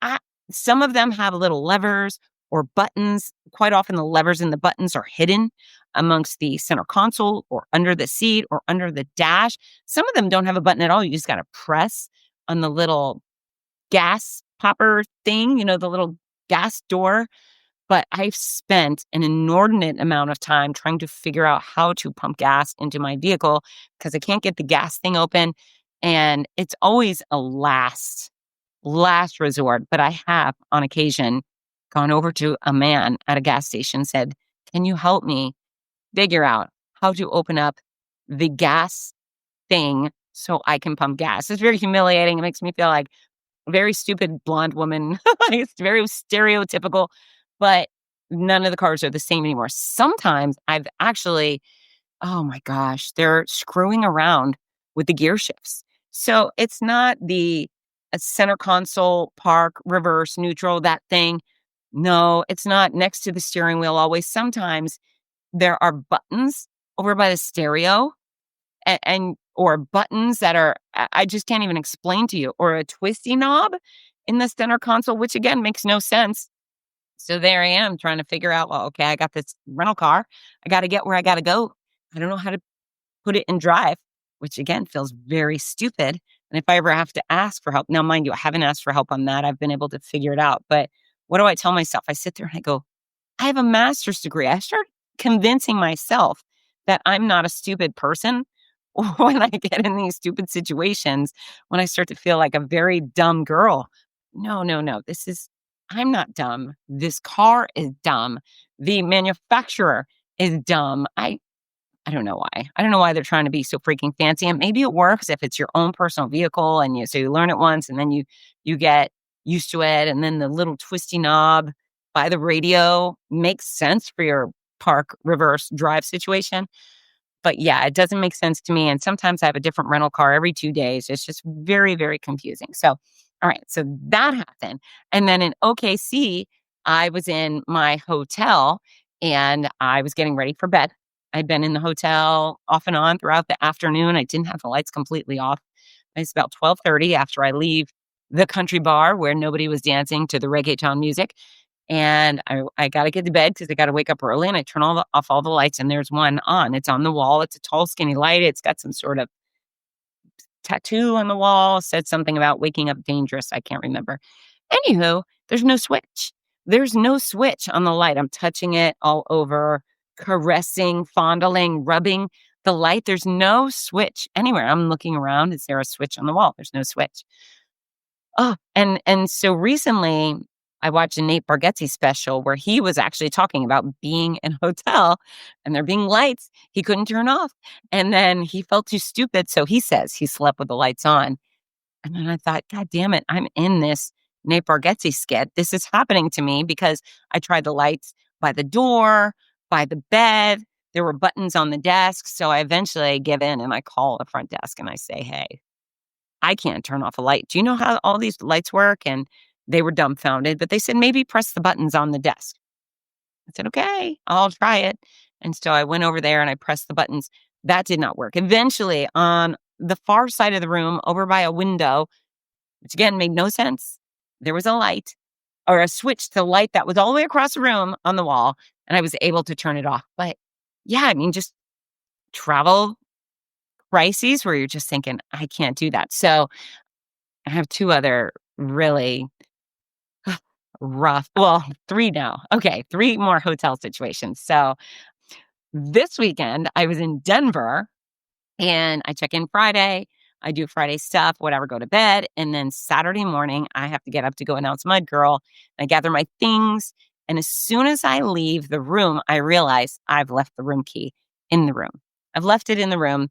I, some of them have little levers or buttons. Quite often the levers and the buttons are hidden amongst the center console or under the seat or under the dash. Some of them don't have a button at all. You just got to press on the little gas popper thing, the little gas door. But I've spent an inordinate amount of time trying to figure out how to pump gas into my vehicle because I can't get the gas thing open. And it's always a last resort. But I have, on occasion, gone over to a man at a gas station, said, can you help me figure out how to open up the gas thing so I can pump gas? It's very humiliating. It makes me feel like a very stupid blonde woman. It's very stereotypical. But none of the cars are the same anymore. Sometimes I've actually, oh my gosh, they're screwing around with the gear shifts. So it's not the center console, park, reverse, neutral, that thing. No, it's not next to the steering wheel always. Sometimes there are buttons over by the stereo and or buttons that are, I just can't even explain to you, or a twisty knob in the center console, which again makes no sense. So there I am trying to figure out, well, okay, I got this rental car. I got to get where I got to go. I don't know how to put it in drive, which again feels very stupid. And if I ever have to ask for help, now mind you, I haven't asked for help on that. I've been able to figure it out. But what do I tell myself? I sit there and I go, I have a master's degree. I start convincing myself that I'm not a stupid person when I get in these stupid situations, when I start to feel like a very dumb girl. No, I'm not dumb. This car is dumb. The manufacturer is dumb. I don't know why. I don't know why they're trying to be so freaking fancy. And maybe it works if it's your own personal vehicle and you learn it once and then you get used to it. And then the little twisty knob by the radio makes sense for your park reverse drive situation. But yeah, it doesn't make sense to me. And sometimes I have a different rental car every 2 days. It's just very, very confusing. So, all right. So that happened. And then in OKC, I was in my hotel and I was getting ready for bed. I'd been in the hotel off and on throughout the afternoon. I didn't have the lights completely off. It's about 12:30 after I leave the country bar where nobody was dancing to the reggaeton music. And I got to get to bed because I got to wake up early, and I turn off all the lights, and there's one on. It's on the wall. It's a tall, skinny light. It's got some sort of tattoo on the wall. Said something about waking up dangerous. I can't remember. Anywho, there's no switch. There's no switch on the light. I'm touching it all over, caressing, fondling, rubbing the light. There's no switch anywhere. I'm looking around. Is there a switch on the wall? There's no switch. Oh, and so recently I watched a Nate Bargatze special where he was actually talking about being in a hotel and there being lights he couldn't turn off. And then he felt too stupid. So he says he slept with the lights on. And then I thought, God damn it, I'm in this Nate Bargatze skit. This is happening to me because I tried the lights by the door, by the bed. There were buttons on the desk. So I eventually give in and I call the front desk and I say, hey, I can't turn off a light. Do you know how all these lights work? And they were dumbfounded, but they said, maybe press the buttons on the desk. I said, okay, I'll try it. And so I went over there and I pressed the buttons. That did not work. Eventually, on the far side of the room, over by a window, which again made no sense, there was a light or a switch to light that was all the way across the room on the wall. And I was able to turn it off. But yeah, I mean, just travel crises where you're just thinking, I can't do that. So I have two other really rough, well, three now. Okay, three more hotel situations. So this weekend, I was in Denver and I check in Friday. I do Friday stuff, whatever, go to bed. And then Saturday morning, I have to get up to go announce Mud Girl. I gather my things. And as soon as I leave the room, I realize I've left the room key in the room. I've left it in the room.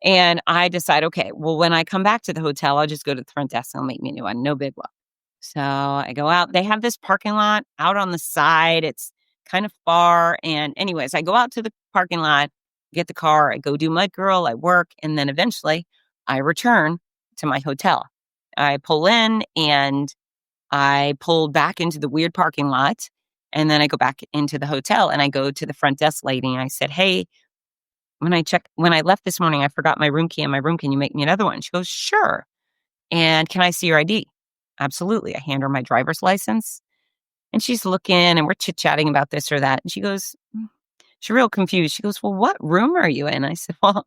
And I decide, okay, well, when I come back to the hotel, I'll just go to the front desk and they'll make me a new one. No big whoop. So I go out. They have this parking lot out on the side. It's kind of far. And anyways, I go out to the parking lot, get the car, I go do Mud Girl, I work, and then eventually I return to my hotel. I pull in and I pull back into the weird parking lot. And then I go back into the hotel and I go to the front desk lady and I said, hey, when I left this morning, I forgot my room key in my room. Can you make me another one? She goes, sure. And can I see your ID? Absolutely. I hand her my driver's license and she's looking and we're chit-chatting about this or that. And she goes, she's real confused. She goes, well, what room are you in? I said, well,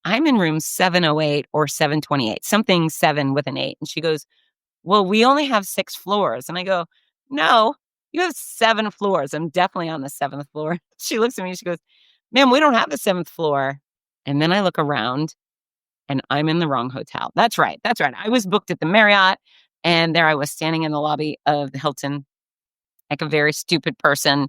I'm in room 708 or 728, something 7 with an 8. And she goes, well, we only have 6 floors. And I go, no, you have 7 floors. I'm definitely on the 7th floor. She looks at me and she goes, ma'am, we don't have the 7th floor. And then I look around and I'm in the wrong hotel. That's right. That's right. I was booked at the Marriott and there I was standing in the lobby of the Hilton like a very stupid person.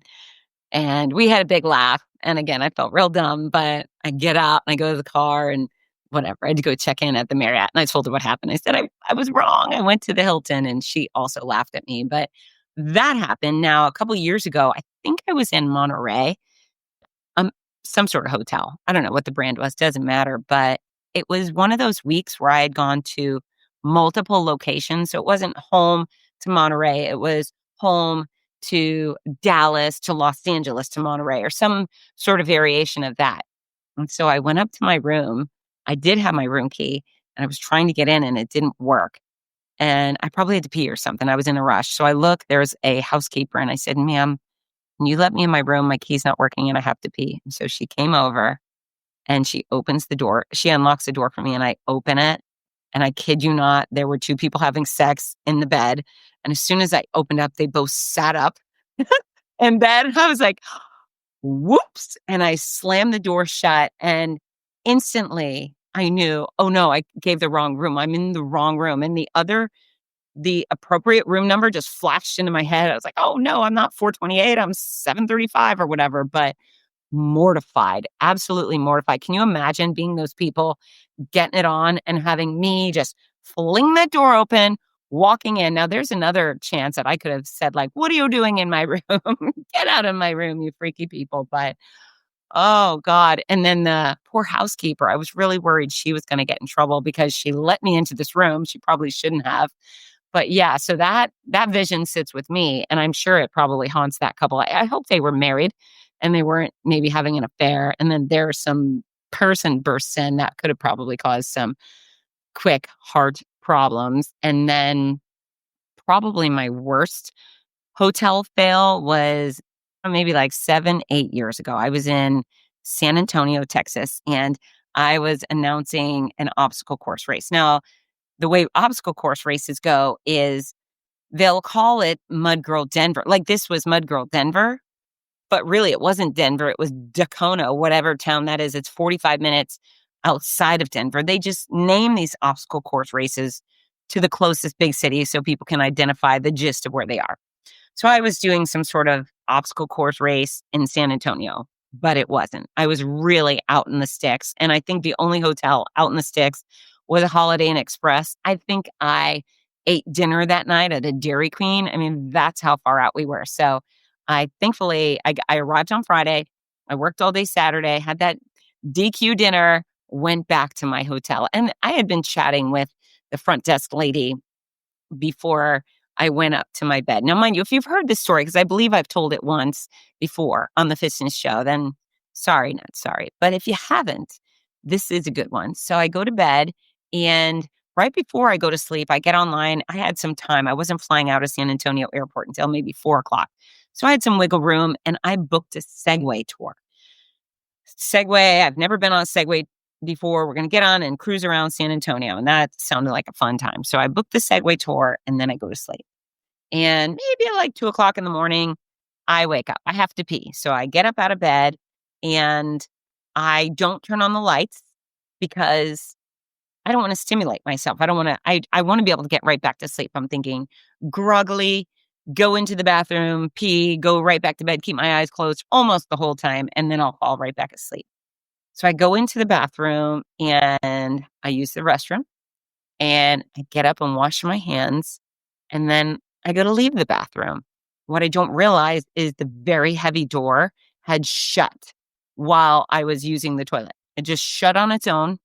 And we had a big laugh. And again, I felt real dumb, but I get out and I go to the car and whatever. I had to go check in at the Marriott and I told her what happened. I said, I was wrong. I went to the Hilton and she also laughed at me. But that happened now a couple of years ago. I think I was in Monterey, some sort of hotel. I don't know what the brand was, doesn't matter. But it was one of those weeks where I had gone to multiple locations. So it wasn't home to Monterey. It was home to Dallas, to Los Angeles, to Monterey, or some sort of variation of that. And so I went up to my room. I did have my room key and I was trying to get in and it didn't work. And I probably had to pee or something. I was in a rush. So I look, there's a housekeeper and I said, ma'am, can you let me in my room? My key's not working and I have to pee. And so she came over and she opens the door. She unlocks the door for me and I open it. And I kid you not, there were 2 people having sex in the bed. And as soon as I opened up, they both sat up in bed. I was like, whoops. And I slammed the door shut. And instantly I knew, oh no, I gave the wrong room. I'm in the wrong room. And the appropriate room number just flashed into my head. I was like, oh no, I'm not 428. I'm 735 or whatever. But mortified, absolutely mortified. Can you imagine being those people getting it on and having me just fling that door open, walking in? Now, there's another chance that I could have said, like, what are you doing in my room? Get out of my room, you freaky people. But oh, God. And then the poor housekeeper, I was really worried she was going to get in trouble because she let me into this room. She probably shouldn't have. But yeah, so that vision sits with me. And I'm sure it probably haunts that couple. I hope they were married and they weren't maybe having an affair. And then there's some person bursts in that could have probably caused some quick heart problems. And then probably my worst hotel fail was maybe like 7, 8 years ago. I was in San Antonio, Texas, and I was announcing an obstacle course race. Now, the way obstacle course races go is they'll call it Mud Girl Denver. Like this was Mud Girl Denver, but really it wasn't Denver. It was Dacona, whatever town that is. It's 45 minutes outside of Denver. They just name these obstacle course races to the closest big city so people can identify the gist of where they are. So I was doing some sort of obstacle course race in San Antonio, but it wasn't. I was really out in the sticks. And I think the only hotel out in the sticks was a Holiday Inn Express. I think I ate dinner that night at a Dairy Queen. I mean, that's how far out we were. So I arrived on Friday. I worked all day Saturday, had that DQ dinner, went back to my hotel. And I had been chatting with the front desk lady before I went up to my bed. Now, mind you, if you've heard this story, because I believe I've told it once before on the Fitzness Show, then sorry, not sorry. But if you haven't, this is a good one. So I go to bed, and right before I go to sleep, I get online. I had some time. I wasn't flying out of San Antonio airport until maybe 4 o'clock. So I had some wiggle room, and I booked a Segway tour. Segway, I've never been on a Segway before. We're going to get on and cruise around San Antonio. And that sounded like a fun time. So I booked the Segway tour, and then I go to sleep. And maybe at like 2 o'clock in the morning, I wake up. I have to pee. So I get up out of bed, and I don't turn on the lights because I don't want to stimulate myself. I want to be able to get right back to sleep. I'm thinking groggily, go into the bathroom, pee, go right back to bed, keep my eyes closed almost the whole time, and then I'll fall right back asleep. So I go into the bathroom and I use the restroom, and I get up and wash my hands, and then I go to leave the bathroom. What I don't realize is the very heavy door had shut while I was using the toilet. It just shut on its own.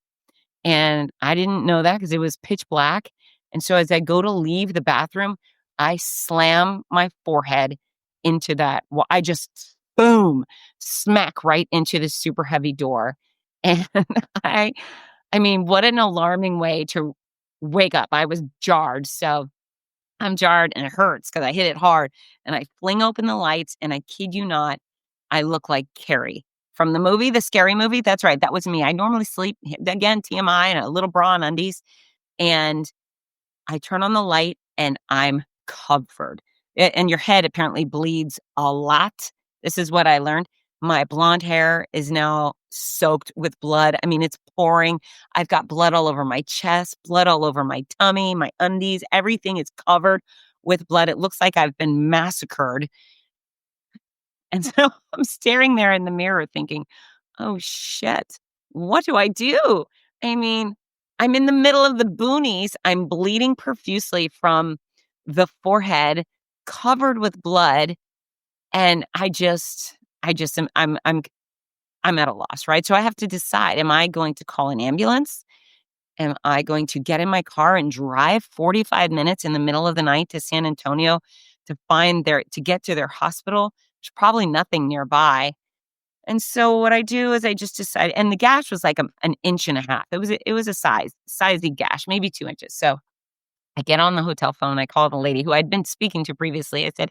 And I didn't know that because it was pitch black. And so as I go to leave the bathroom, I slam my forehead into that. Well, I just, boom, smack right into the super heavy door. And I, I mean, what an alarming way to wake up. I was jarred. So I'm jarred and it hurts because I hit it hard. And I fling open the lights, and I kid you not, I look like Carrie from the movie, the scary movie. That's right. That was me. I normally sleep, again, TMI, and a little bra and undies. And I turn on the light, and I'm covered. And your head apparently bleeds a lot. This is what I learned. My blonde hair is now soaked with blood. I mean, it's pouring. I've got blood all over my chest, blood all over my tummy, my undies. Everything is covered with blood. It looks like I've been massacred. And so I'm staring there in the mirror thinking, oh shit, what do I do? I mean, I'm in the middle of the boonies. I'm bleeding profusely from the forehead, covered with blood. And I'm at a loss, right? So I have to decide, am I going to call an ambulance? Am I going to get in my car and drive 45 minutes in the middle of the night to San Antonio to get to their hospital? There's probably nothing nearby. And so what I do is I just decide, and the gash was like an inch and a half. It was a sizey gash, maybe 2 inches. So I get on the hotel phone. I call the lady who I'd been speaking to previously. I said,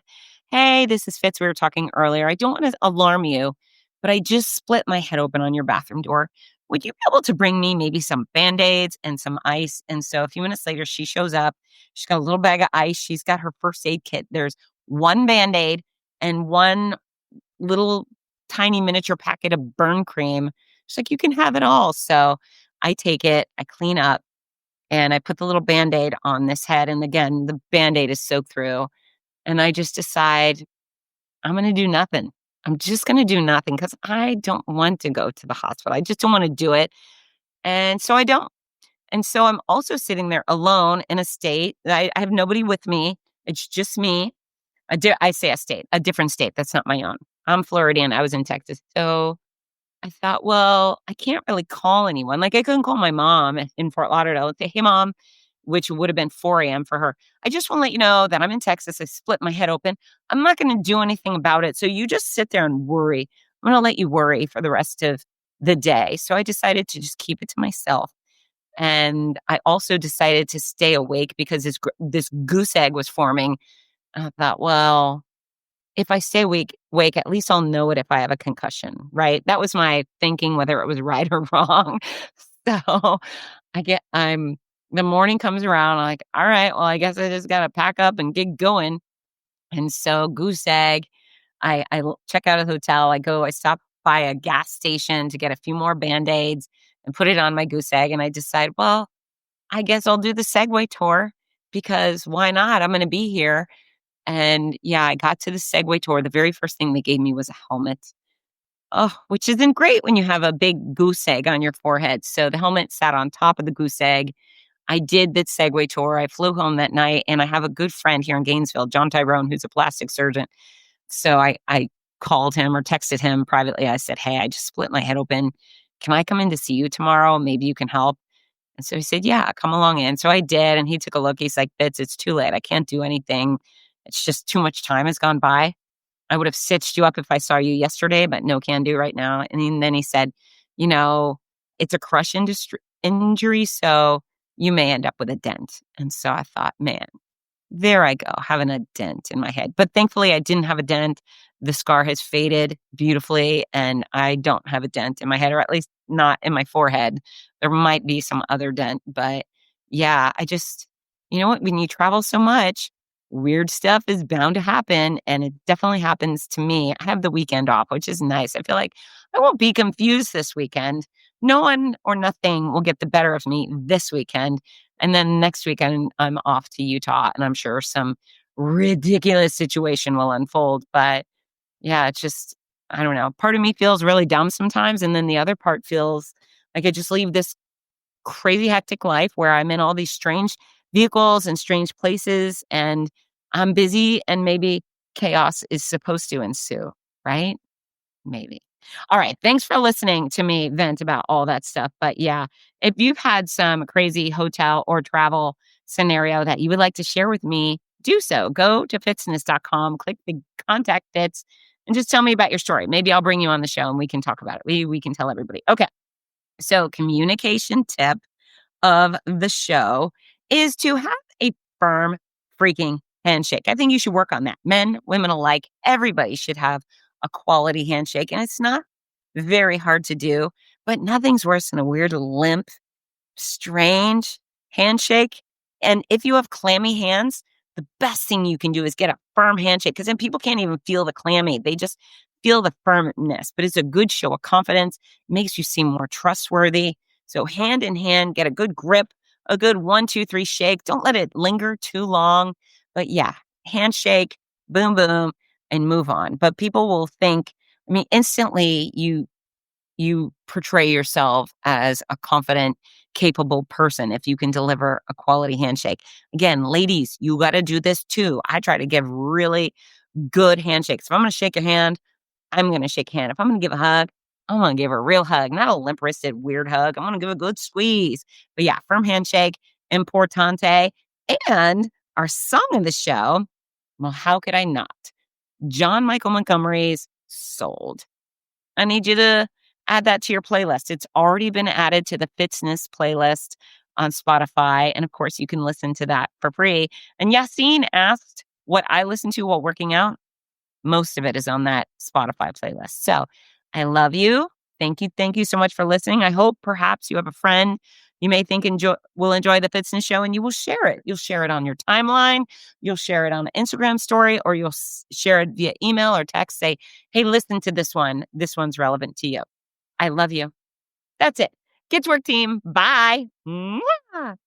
hey, this is Fitz. We were talking earlier. I don't want to alarm you, but I just split my head open on your bathroom door. Would you be able to bring me maybe some Band-Aids and some ice? And so a few minutes later, she shows up. She's got a little bag of ice. She's got her first aid kit. There's one Band-Aid and one little tiny miniature packet of burn cream. She's like, you can have it all. So I take it, I clean up, and I put the little Band-Aid on this head. And again, the Band-Aid is soaked through. And I just decide I'm going to do nothing. I'm just going to do nothing because I don't want to go to the hospital. I just don't want to do it. And so I don't. And so I'm also sitting there alone in a state. I have nobody with me. It's just me. I say a different state. That's not my own. I'm Floridian. I was in Texas. So I thought, well, I can't really call anyone. Like I couldn't call my mom in Fort Lauderdale and say, hey, mom, which would have been 4 a.m. for her. I just want to let you know that I'm in Texas. I split my head open. I'm not going to do anything about it. So you just sit there and worry. I'm going to let you worry for the rest of the day. So I decided to just keep it to myself. And I also decided to stay awake because this goose egg was forming. And I thought, well, if I stay awake, at least I'll know it if I have a concussion, right? That was my thinking, whether it was right or wrong. So I'm the morning comes around. I'm like, all right, well, I guess I just got to pack up and get going. And so goose egg, check out a hotel. I stop by a gas station to get a few more Band-Aids and put it on my goose egg. And I decide, well, I guess I'll do the Segway tour because why not? I'm going to be here. And yeah, I got to the Segway tour. The very first thing they gave me was a helmet. Oh, which isn't great when you have a big goose egg on your forehead. So the helmet sat on top of the goose egg. I did the Segway tour. I flew home that night, and I have a good friend here in Gainesville, John Tyrone, who's a plastic surgeon. So I called him or texted him privately. I said, hey, I just split my head open. Can I come in to see you tomorrow? Maybe you can help. And so he said, yeah, come along in. So I did. And he took a look. He's like, Fitz, it's too late. I can't do anything. It's just too much time has gone by. I would have stitched you up if I saw you yesterday, but no can do right now. And then he said, it's a crush injury. So you may end up with a dent. And so I thought, man, there I go, having a dent in my head. But thankfully, I didn't have a dent. The scar has faded beautifully, and I don't have a dent in my head, or at least not in my forehead. There might be some other dent, but yeah, you know what? When you travel so much, weird stuff is bound to happen, and it definitely happens to me. I have the weekend off, which is nice. I feel like I won't be confused this weekend. No one or nothing will get the better of me this weekend. And then next weekend, I'm off to Utah, and I'm sure some ridiculous situation will unfold. But yeah, it's just, I don't know. Part of me feels really dumb sometimes. And then the other part feels like I just leave this crazy hectic life where I'm in all these strange vehicles and strange places, and I'm busy, and maybe chaos is supposed to ensue, right? Maybe. All right. Thanks for listening to me vent about all that stuff. But yeah, if you've had some crazy hotel or travel scenario that you would like to share with me, do so. Go to fitzness.com, click the contact Fitz, and just tell me about your story. Maybe I'll bring you on the show and we can talk about it. We can tell everybody. Okay. So communication tip of the show is to have a firm freaking handshake. I think you should work on that. Men, women alike, everybody should have a quality handshake. And it's not very hard to do, but nothing's worse than a weird, limp, strange handshake. And if you have clammy hands, the best thing you can do is get a firm handshake, because then people can't even feel the clammy. They just feel the firmness. But it's a good show of confidence. It makes you seem more trustworthy. So hand in hand, get a good grip, a good 1, 2, 3 shake. Don't let it linger too long. But yeah, handshake, boom, boom, and move on. But people will think, instantly you portray yourself as a confident, capable person if you can deliver a quality handshake. Again, ladies, you got to do this too. I try to give really good handshakes. If I'm going to shake a hand, I'm going to shake a hand. If I'm going to give a hug, I'm going to give a real hug, not a limp-wristed weird hug. I'm going to give a good squeeze. But yeah, firm handshake, importante. And our song of the show, well, how could I not? John Michael Montgomery's Sold. I need you to add that to your playlist. It's already been added to the Fitzness playlist on Spotify. And of course, you can listen to that for free. And Yassine asked what I listen to while working out. Most of it is on that Spotify playlist. So I love you. Thank you. Thank you so much for listening. I hope perhaps you have a friend you may think will enjoy the Fitzness show, and you will share it. You'll share it on your timeline. You'll share it on an Instagram story, or you'll share it via email or text. Say, hey, listen to this one. This one's relevant to you. I love you. That's it. Get to work, team. Bye. Mwah.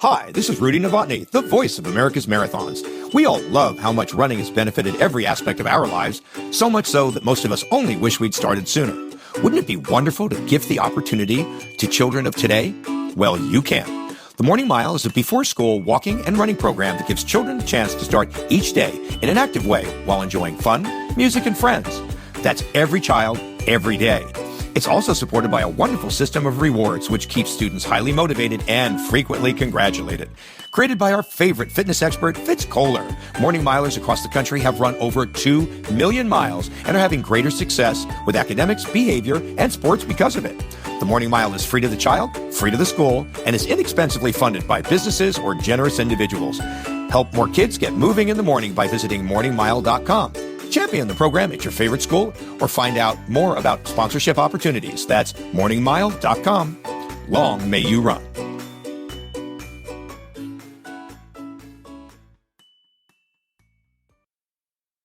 Hi, this is Rudy Novotny, the voice of America's Marathons. We all love how much running has benefited every aspect of our lives, so much so that most of us only wish we'd started sooner. Wouldn't it be wonderful to gift the opportunity to children of today? Well, you can. The Morning Mile is a before-school walking and running program that gives children the chance to start each day in an active way while enjoying fun, music, and friends. That's every child, every day. It's also supported by a wonderful system of rewards, which keeps students highly motivated and frequently congratulated. Created by our favorite fitness expert, Fitz Kohler, Morning Milers across the country have run over 2 million miles and are having greater success with academics, behavior, and sports because of it. The Morning Mile is free to the child, free to the school, and is inexpensively funded by businesses or generous individuals. Help more kids get moving in the morning by visiting morningmile.com. Champion the program at your favorite school or find out more about sponsorship opportunities. That's morningmile.com. Long may you run.